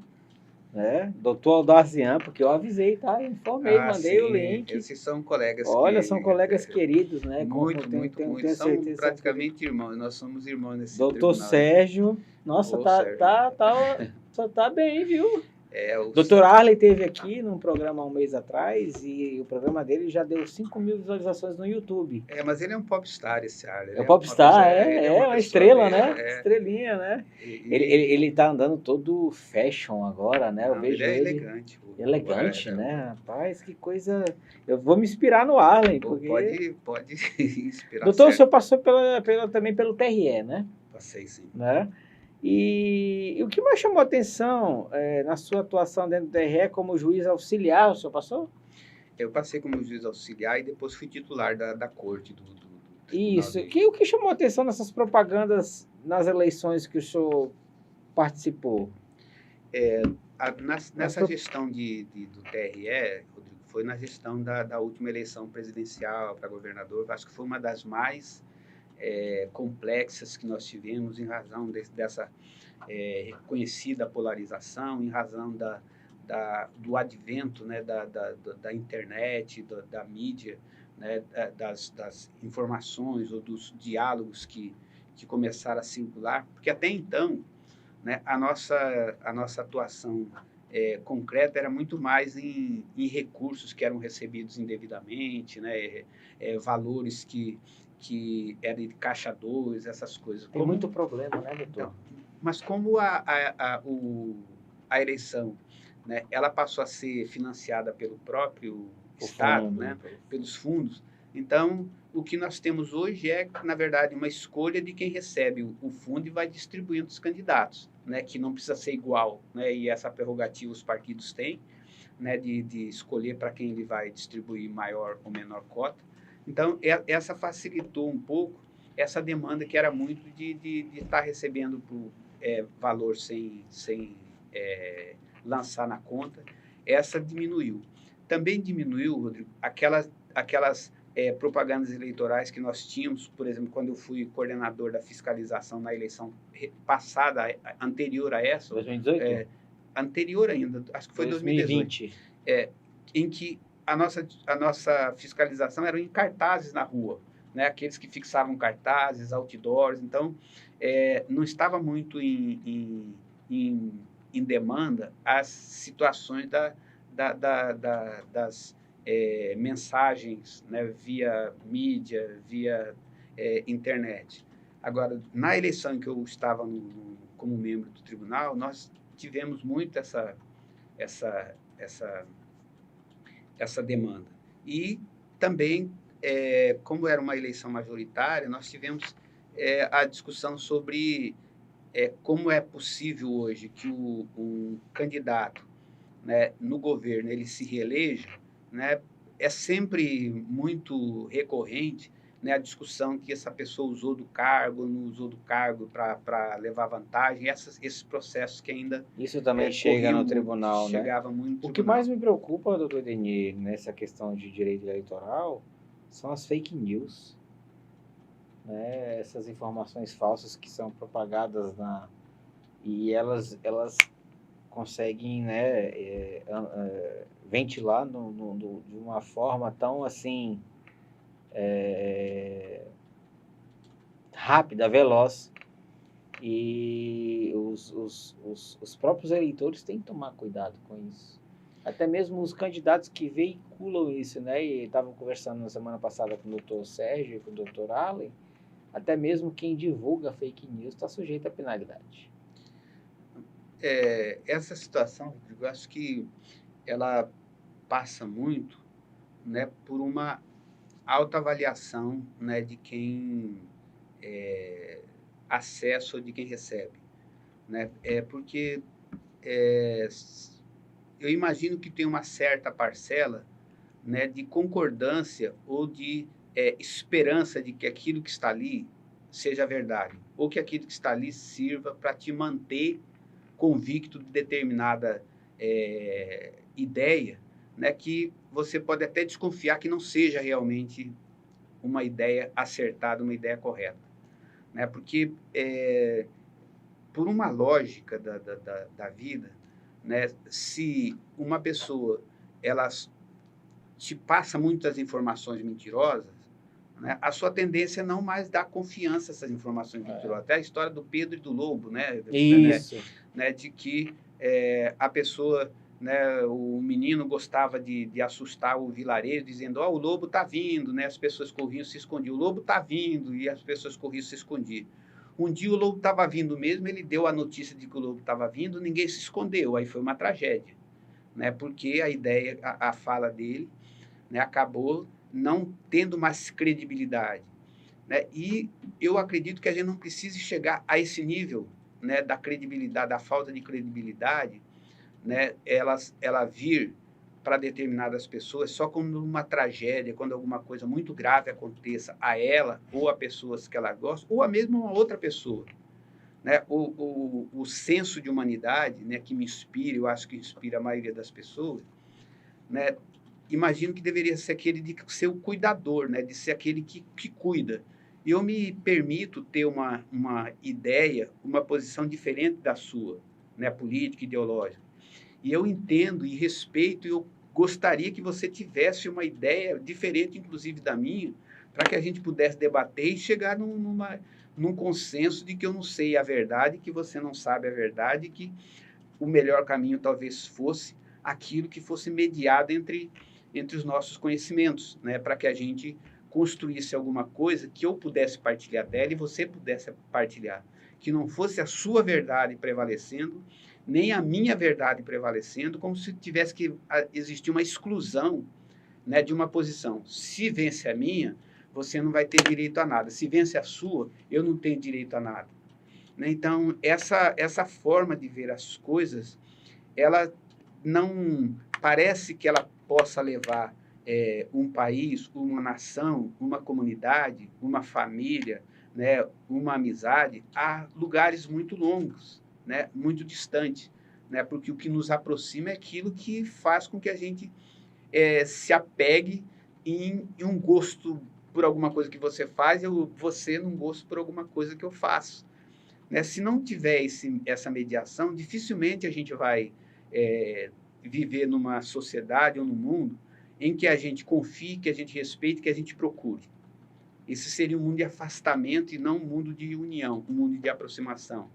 né? Doutor Aldazian, porque eu avisei, tá? Eu informei, mandei o link. Esses são colegas são colegas queridos, né? Muito. Tenho São certeza, praticamente irmãos, nós somos irmãos nesse Doutor Sérgio, nossa, só tá bem, viu? Doutor Arlen esteve aqui num programa há um mês atrás e o programa dele já deu 5.000 visualizações no YouTube. Mas ele é um popstar, esse Arlen. É um popstar, uma estrela, né? Estrelinha, né? Ele tá andando todo fashion agora, né? Eu vejo ele é elegante. Elegante, né? Rapaz, que coisa... Eu vou me inspirar no Arlen, porque... Pode inspirar. Doutor, o senhor passou também pelo TRE, né? Passei, sim. Né? E o que mais chamou a atenção na sua atuação dentro do TRE como juiz auxiliar, o senhor passou? Eu passei como juiz auxiliar e depois fui titular da corte do Isso. O que chamou a atenção nessas propagandas nas eleições que o senhor participou? Nessa gestão do TRE, Rodrigo, foi na gestão da última eleição presidencial para governador. Acho que foi uma das mais complexas que nós tivemos em razão dessa reconhecida polarização, em razão do advento, né, da internet, da mídia, né, das informações ou dos diálogos que começaram a circular, porque até então, né, a nossa atuação concreta era muito mais em recursos que eram recebidos indevidamente, né, valores que eram de caixa 2, essas coisas. Tem muito problema, né, doutor? Então, mas como a eleição, né, ela passou a ser financiada pelo próprio Estado, né, pelos fundos, então o que nós temos hoje é, na verdade, uma escolha de quem recebe o fundo e vai distribuindo os candidatos, né, que não precisa ser igual, né, e essa prerrogativa os partidos têm, né, de escolher para quem ele vai distribuir maior ou menor cota. Então, essa facilitou um pouco essa demanda que era muito de estar recebendo por valor sem lançar na conta. Essa diminuiu. Também diminuiu, Rodrigo, aquelas propagandas eleitorais que nós tínhamos, por exemplo, quando eu fui coordenador da fiscalização na eleição passada, anterior a essa. 2018? Anterior ainda, acho que foi 2020. 2018. Em que a nossa fiscalização era em cartazes na rua, né? Aqueles que fixavam cartazes, outdoors. Então, não estava muito em demanda as situações das mensagens, né, via mídia, via internet. Agora, na eleição em que eu estava como membro do tribunal, nós tivemos muito essa demanda. E também, como era uma eleição majoritária, nós tivemos a discussão sobre como é possível hoje que um candidato, né, no governo ele se reeleja, né, é sempre muito recorrente, né, a discussão que essa pessoa usou do cargo, não usou do cargo para levar vantagem, esses processos que ainda... Isso também chega no tribunal, né? Chegava muito no tribunal. O que mais me preocupa, doutor Edenir, nessa questão de direito eleitoral, são as fake news, né? Essas informações falsas que são propagadas e elas conseguem, né, ventilar de uma forma tão assim rápida, veloz, e os próprios eleitores têm que tomar cuidado com isso. Até mesmo os candidatos que veiculam isso, né? E estavam conversando na semana passada com o doutor Sérgio e com o doutor Allen, até mesmo quem divulga fake news está sujeito a penalidade. Essa situação, Rodrigo, eu acho que ela passa muito, né, por uma autoavaliação, né, de quem acessa ou de quem recebe, né? Porque eu imagino que tem uma certa parcela, né, de concordância ou de esperança de que aquilo que está ali seja verdade, ou que aquilo que está ali sirva para te manter convicto de determinada ideia, né, que você pode até desconfiar que não seja realmente uma ideia acertada, uma ideia correta, né? Porque por uma lógica da vida, né, se uma pessoa ela te passa muitas informações mentirosas, né, a sua tendência é não mais dar confiança a essas informações mentirosas. Até a história do Pedro e do Lobo, né? Isso. Né, de que a pessoa, né, o menino gostava de assustar o vilarejo, dizendo, o lobo está vindo, né? As pessoas corriam, se escondiam. O lobo está vindo, e as pessoas corriam, se escondiam. Um dia o lobo estava vindo mesmo, ele deu a notícia de que o lobo estava vindo, ninguém se escondeu, aí foi uma tragédia, né? Porque a ideia, a fala dele, né, acabou não tendo mais credibilidade, né? E eu acredito que a gente não precisa chegar a esse nível, né, da credibilidade, da falta de credibilidade, né, ela vir para determinadas pessoas só quando uma tragédia, quando alguma coisa muito grave aconteça a ela ou a pessoas que ela gosta, ou a mesma uma outra pessoa, né? O senso de humanidade, né, que me inspira, eu acho que inspira a maioria das pessoas, né, imagino que deveria ser aquele de ser o cuidador, né? De ser aquele que cuida. E eu me permito ter uma ideia, uma posição diferente da sua, né? Política, ideológica. E eu entendo e respeito, e eu gostaria que você tivesse uma ideia diferente, inclusive da minha, para que a gente pudesse debater e chegar num consenso de que eu não sei a verdade, que você não sabe a verdade, que o melhor caminho talvez fosse aquilo que fosse mediado entre os nossos conhecimentos, né? Para que a gente construísse alguma coisa que eu pudesse partilhar dela e você pudesse partilhar. Que não fosse a sua verdade prevalecendo, nem a minha verdade prevalecendo, como se tivesse que existir uma exclusão, né, de uma posição. Se vence a minha, você não vai ter direito a nada. Se vence a sua, eu não tenho direito a nada. Né? Então, essa forma de ver as coisas, ela não parece que ela possa levar um país, uma nação, uma comunidade, uma família, né, uma amizade a lugares muito longos, né, muito distantes, né, porque o que nos aproxima é aquilo que faz com que a gente se apegue em um gosto por alguma coisa que você faz e você num gosto por alguma coisa que eu faço. Né? Se não tiver essa mediação, dificilmente a gente vai viver numa sociedade ou num mundo em que a gente confie, que a gente respeite, que a gente procure. Esse seria um mundo de afastamento e não um mundo de união, um mundo de aproximação.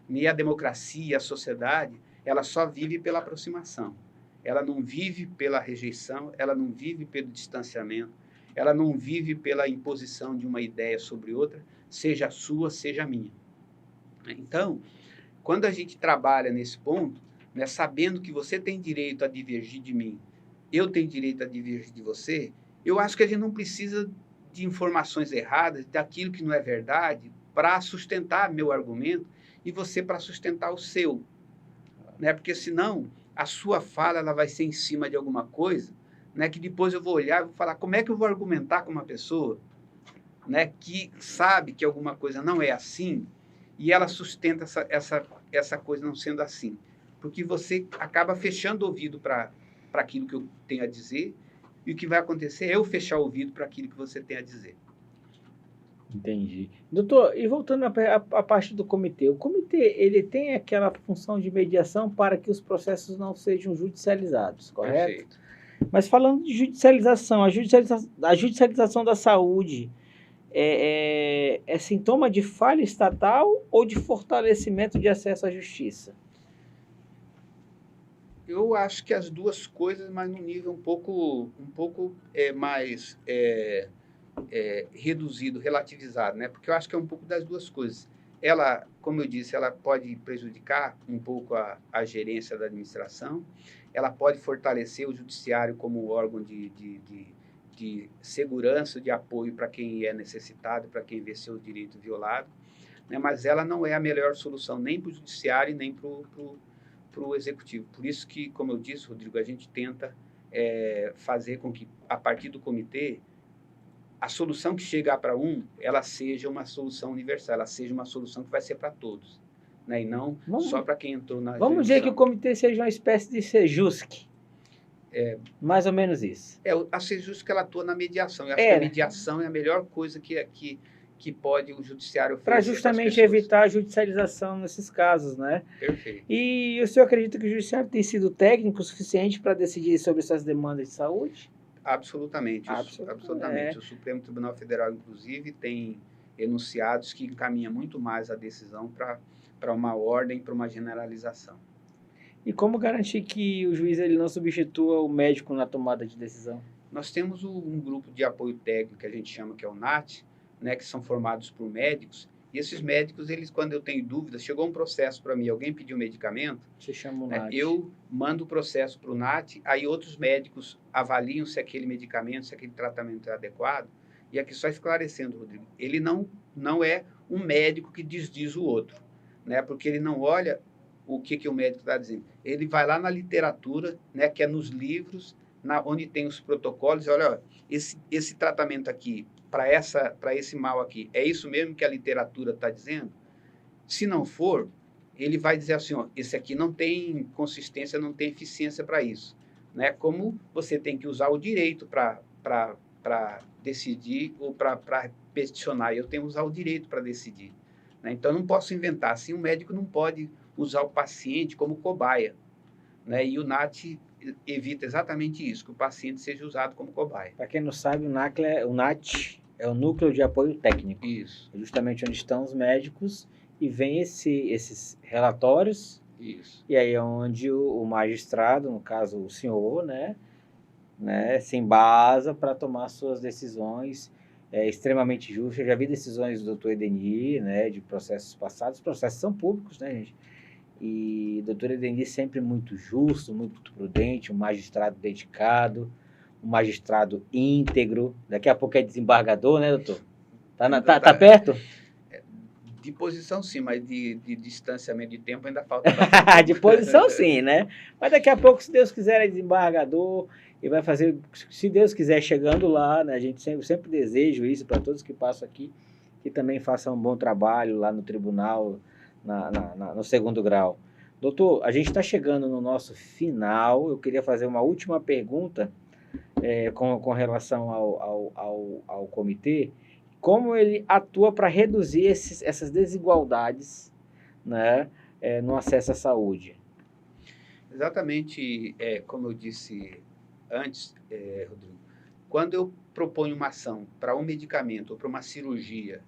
E a democracia, a sociedade, ela só vive pela aproximação. Ela não vive pela rejeição, ela não vive pelo distanciamento, ela não vive pela imposição de uma ideia sobre outra, seja a sua, seja a minha. Então, quando a gente trabalha nesse ponto, né, sabendo que você tem direito a divergir de mim, eu tenho direito a divergir de você, eu acho que a gente não precisa de informações erradas, daquilo que não é verdade, para sustentar meu argumento e você para sustentar o seu. Né? Porque senão a sua fala ela vai ser em cima de alguma coisa, né, que depois eu vou olhar e vou falar como é que eu vou argumentar com uma pessoa, né, que sabe que alguma coisa não é assim, e ela sustenta essa coisa não sendo assim. Porque você acaba fechando o ouvido para aquilo que eu tenho a dizer, e o que vai acontecer é eu fechar o ouvido para aquilo que você tem a dizer. Entendi. Doutor, e voltando à parte do comitê, o comitê ele tem aquela função de mediação para que os processos não sejam judicializados, correto? Perfeito. Mas falando de judicialização, a judicialização da saúde é sintoma de falha estatal ou de fortalecimento de acesso à justiça? Eu acho que as duas coisas, mas num nível um pouco mais reduzido, relativizado, né? Porque eu acho que é um pouco das duas coisas. Ela, como eu disse, ela pode prejudicar um pouco a gerência da administração, ela pode fortalecer o judiciário como órgão de segurança, de apoio para quem é necessitado, para quem vê seu direito violado, né? Mas ela não é a melhor solução nem para o judiciário nem para o executivo. Por isso que, como eu disse, Rodrigo, a gente tenta fazer com que, a partir do comitê, a solução que chegar para ela seja uma solução universal, ela seja uma solução que vai ser para todos, né? E não só para quem entrou na Vamos dizer que o comitê seja uma espécie de Sejusc. Mais ou menos isso. A Sejusc ela atua na mediação. Eu acho que a mediação é a melhor coisa que pode o judiciário oferecer. Para justamente evitar a judicialização nesses casos, né? Perfeito. E o senhor acredita que o judiciário tem sido técnico o suficiente para decidir sobre essas demandas de saúde? Absolutamente. Absolutamente. O Supremo Tribunal Federal, inclusive, tem enunciados que encaminha muito mais a decisão para uma ordem, para uma generalização. E como garantir que o juiz ele não substitua o médico na tomada de decisão? Nós temos um grupo de apoio técnico que a gente chama que é o NAT, né, que são formados por médicos. E esses médicos, eles, quando eu tenho dúvidas, chegou um processo para mim, alguém pediu medicamento, você chama o NAT. Eu mando o processo para o NAT, aí outros médicos avaliam se aquele medicamento, se aquele tratamento é adequado. E aqui só esclarecendo, Rodrigo, ele não é um médico que desdiz o outro, né, porque ele não olha o que o médico está dizendo. Ele vai lá na literatura, né, que é nos livros, onde tem os protocolos, e olha, esse tratamento aqui, para esse mal aqui, é isso mesmo que a literatura está dizendo? Se não for, ele vai dizer assim, ó, esse aqui não tem consistência, não tem eficiência para isso. né? Como você tem que usar o direito para decidir ou para peticionar. Eu tenho que usar o direito para decidir, né? Então, eu não posso inventar. Assim, o médico não pode usar o paciente como cobaia, né? E o NAT evita exatamente isso, que o paciente seja usado como cobaia. Para quem não sabe, o NAT é o Núcleo de Apoio Técnico. Isso. É justamente onde estão os médicos e vem esses relatórios. Isso. E aí é onde o magistrado, no caso o senhor, né, se embasa para tomar suas decisões extremamente justas. Eu já vi decisões do doutor Edenir, né, de processos passados. Os processos são públicos, né, gente? E o doutor Edenir sempre muito justo, muito prudente, um magistrado dedicado, um magistrado íntegro. Daqui a pouco é desembargador, né, doutor? Tá perto? De posição, sim, mas de distanciamento de tempo ainda falta bastante. De posição, sim, né? Mas daqui a pouco, se Deus quiser, é desembargador e vai fazer, se Deus quiser, chegando lá, né? A gente sempre deseja isso para todos que passam aqui, que também façam um bom trabalho lá no tribunal, no segundo grau. Doutor, a gente está chegando no nosso final. Eu queria fazer uma última pergunta com relação ao comitê. Como ele atua para reduzir essas desigualdades, né, no acesso à saúde? Exatamente, como eu disse antes, Rodrigo, quando eu proponho uma ação para um medicamento ou para uma cirurgia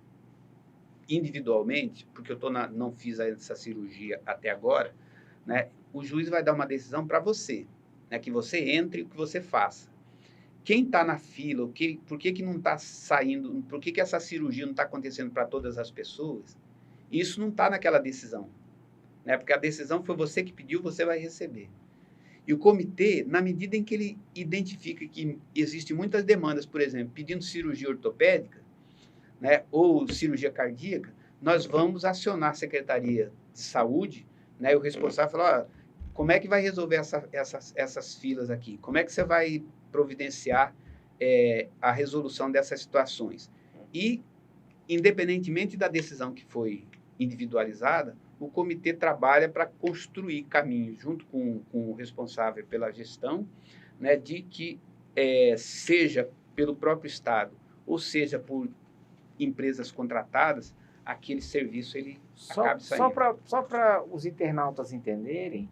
individualmente, porque eu não fiz essa cirurgia até agora, né, o juiz vai dar uma decisão para você, né, que você entre e o que você faça. Quem está na fila, por que não está saindo, por que essa cirurgia não está acontecendo para todas as pessoas, isso não está naquela decisão, né? Porque a decisão foi você que pediu, você vai receber. E o comitê, na medida em que ele identifica que existem muitas demandas, por exemplo, pedindo cirurgia ortopédica, né, ou cirurgia cardíaca, nós vamos acionar a Secretaria de Saúde, né, e o responsável falar, como é que vai resolver essas filas aqui? Como é que você vai providenciar a resolução dessas situações? E, independentemente da decisão que foi individualizada, o comitê trabalha para construir caminhos, junto com o responsável pela gestão, né, de que, seja pelo próprio Estado, ou seja por empresas contratadas, aquele serviço ele acabe saindo. Só para os internautas entenderem,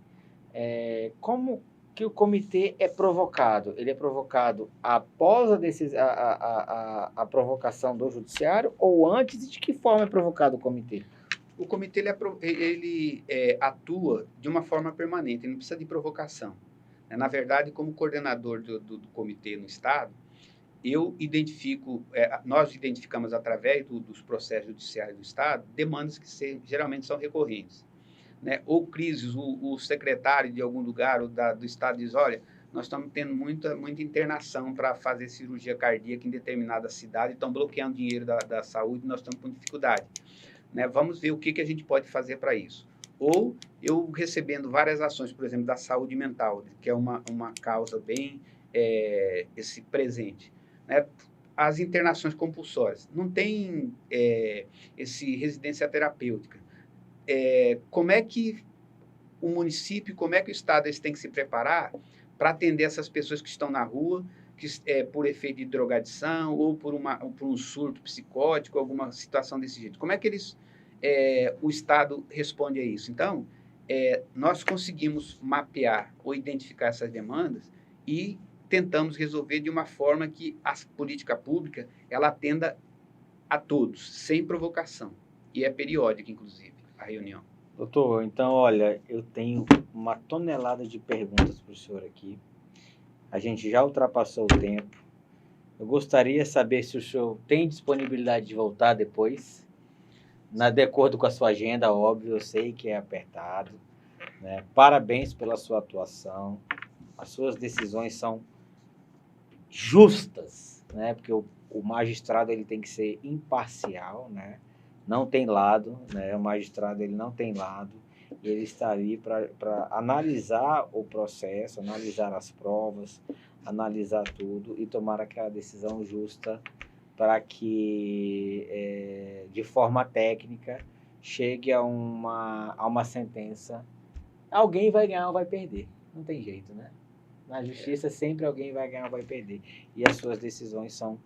como que o comitê é provocado? Ele é provocado após a provocação do judiciário ou antes? E de que forma é provocado o comitê? O comitê ele atua de uma forma permanente, ele não precisa de provocação. Na verdade, como coordenador do comitê no Estado, nós identificamos através dos processos judiciais do Estado demandas que geralmente são recorrentes, né? Ou crises, o secretário de algum lugar ou do Estado diz, olha, nós estamos tendo muita internação para fazer cirurgia cardíaca em determinada cidade, estão bloqueando dinheiro da saúde, nós estamos com dificuldade, né? Vamos ver o que a gente pode fazer para isso. Ou eu recebendo várias ações, por exemplo, da saúde mental, que é uma causa bem esse presente, né? As internações compulsórias. Não tem esse residência terapêutica. Como é que o município, como é que o Estado eles têm que se preparar para atender essas pessoas que estão na rua, por efeito de drogadição ou por um surto psicótico, alguma situação desse jeito? Como é que o Estado responde a isso? Então, nós conseguimos mapear ou identificar essas demandas e tentamos resolver de uma forma que a política pública ela atenda a todos, sem provocação. E é periódica, inclusive, a reunião. Doutor, então, olha, eu tenho uma tonelada de perguntas para o senhor aqui. A gente já ultrapassou o tempo. Eu gostaria de saber se o senhor tem disponibilidade de voltar depois, de acordo com a sua agenda, óbvio, eu sei que é apertado, né? Parabéns pela sua atuação. As suas decisões são justas, né? Porque o magistrado ele tem que ser imparcial, né? Não tem lado, né? O magistrado ele não tem lado, e ele está ali para analisar o processo, analisar as provas, analisar tudo e tomar aquela decisão justa para que, de forma técnica, chegue a uma sentença. Alguém vai ganhar ou vai perder, não tem jeito, né? Na justiça sempre alguém vai ganhar ou vai perder. E as suas decisões são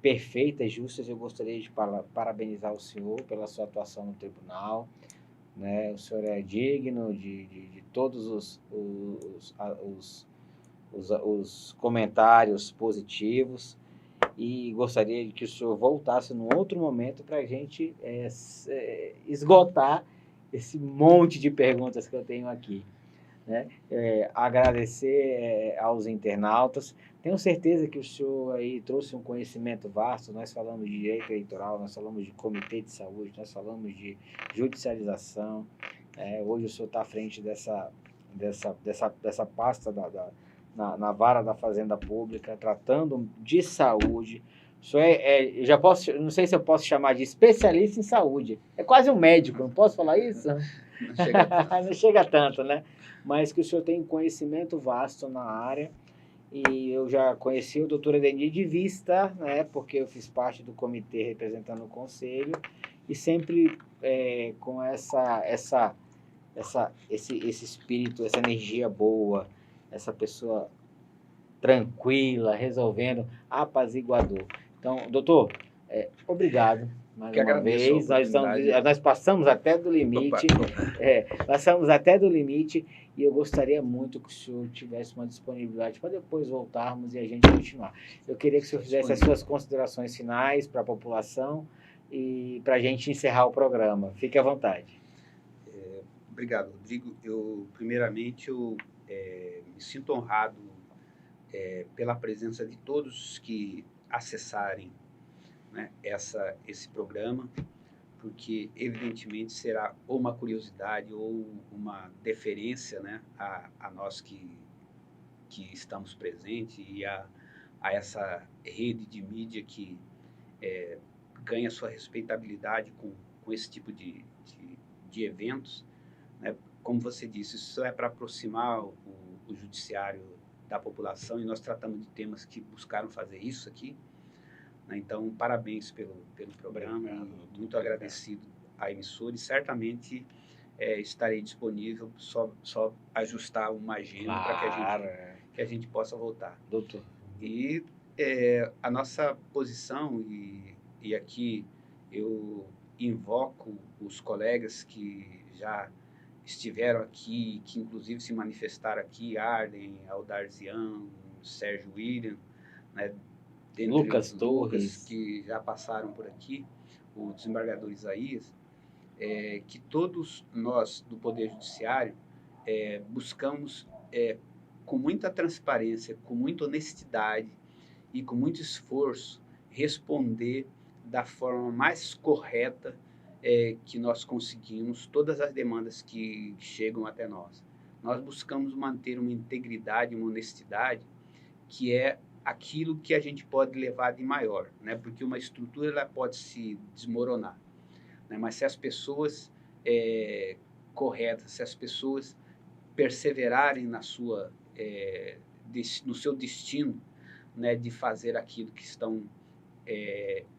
perfeitas, justas. Eu gostaria de parabenizar o senhor pela sua atuação no tribunal, né? O senhor é digno de todos os comentários positivos e gostaria de que o senhor voltasse num outro momento para a gente esgotar esse monte de perguntas que eu tenho aqui, né? Agradecer aos internautas. Tenho certeza que o senhor aí trouxe um conhecimento vasto. Nós falamos de direito eleitoral, nós falamos de comitê de saúde, nós falamos de judicialização. Hoje o senhor está à frente dessa pasta na vara da Fazenda Pública, tratando de saúde. O senhor não sei se eu posso chamar de especialista em saúde. É quase um médico, não posso falar isso? Não chega tanto. Não chega tanto, né? Mas que o senhor tem conhecimento vasto na área. E eu já conheci o doutor Edenir de vista, né? Porque eu fiz parte do comitê representando o conselho. E sempre com esse espírito, essa energia boa, essa pessoa tranquila, resolvendo, apaziguador. Então, doutor, obrigado mais uma vez. Nós passamos até do limite. Passamos até do limite e eu gostaria muito que o senhor tivesse uma disponibilidade para depois voltarmos e a gente continuar. Eu queria que o senhor fizesse as suas considerações finais para a população e para a gente encerrar o programa. Fique à vontade. Obrigado, Rodrigo. Primeiramente, me sinto honrado pela presença de todos que acessarem, né, esse programa, porque, evidentemente, será ou uma curiosidade ou uma deferência, né, a nós que estamos presentes e a essa rede de mídia que ganha sua respeitabilidade com esse tipo de eventos, né? Como você disse, isso é para aproximar o judiciário da população e nós tratamos de temas que buscaram fazer isso aqui, né? Então, parabéns pelo programa e muito agradecido à emissora e certamente estarei disponível, só ajustar uma agenda para que a gente possa voltar. Doutor. E a nossa posição, e aqui eu invoco os colegas que já estiveram aqui, que inclusive se manifestaram aqui, Arden, Aldarzian, Sérgio William, né, Lucas Torres, que já passaram por aqui, o desembargador Isaías, que todos nós do Poder Judiciário buscamos com muita transparência, com muita honestidade e com muito esforço responder da forma mais correta que nós conseguimos todas as demandas que chegam até nós. Nós buscamos manter uma integridade, uma honestidade, que é aquilo que a gente pode levar de maior, né? Porque uma estrutura ela pode se desmoronar, né? Mas se as pessoas corretas, se as pessoas perseverarem no seu destino, né, de fazer aquilo que estão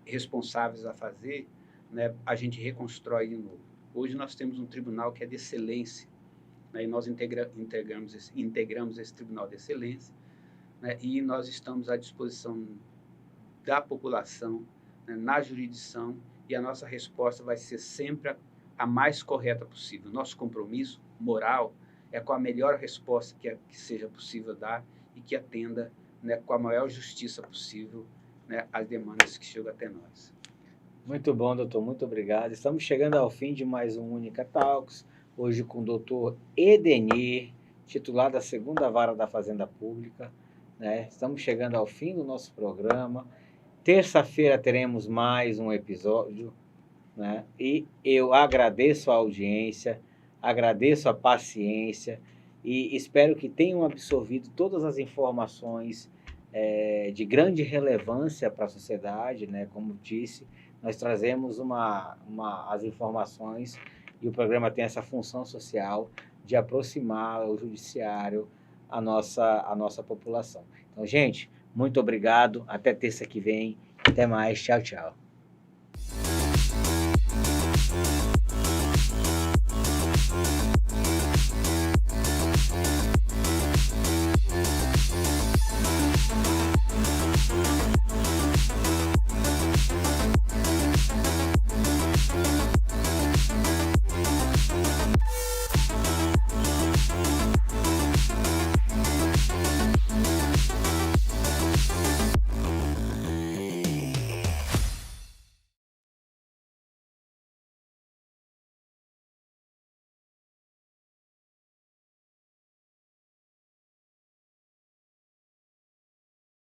responsáveis a fazer, né, a gente reconstrói de novo. Hoje nós temos um tribunal que é de excelência, né, e nós integramos esse tribunal de excelência, né, e nós estamos à disposição da população, né, na jurisdição, e a nossa resposta vai ser sempre a mais correta possível. Nosso compromisso moral é com a melhor resposta que seja possível dar e que atenda, né, com a maior justiça possível, né, as demandas que chegam até nós. Muito bom, doutor. Muito obrigado. Estamos chegando ao fim de mais um Única Talks, hoje com o doutor Edenir, titular da 2ª Vara da Fazenda Pública, né? Estamos chegando ao fim do nosso programa. Terça-feira teremos mais um episódio, né? E eu agradeço a audiência, agradeço a paciência e espero que tenham absorvido todas as informações de grande relevância para a sociedade, né? Como disse, nós trazemos as informações e o programa tem essa função social de aproximar o judiciário à nossa população. Então, gente, muito obrigado. Até terça que vem. Até mais. Tchau, tchau.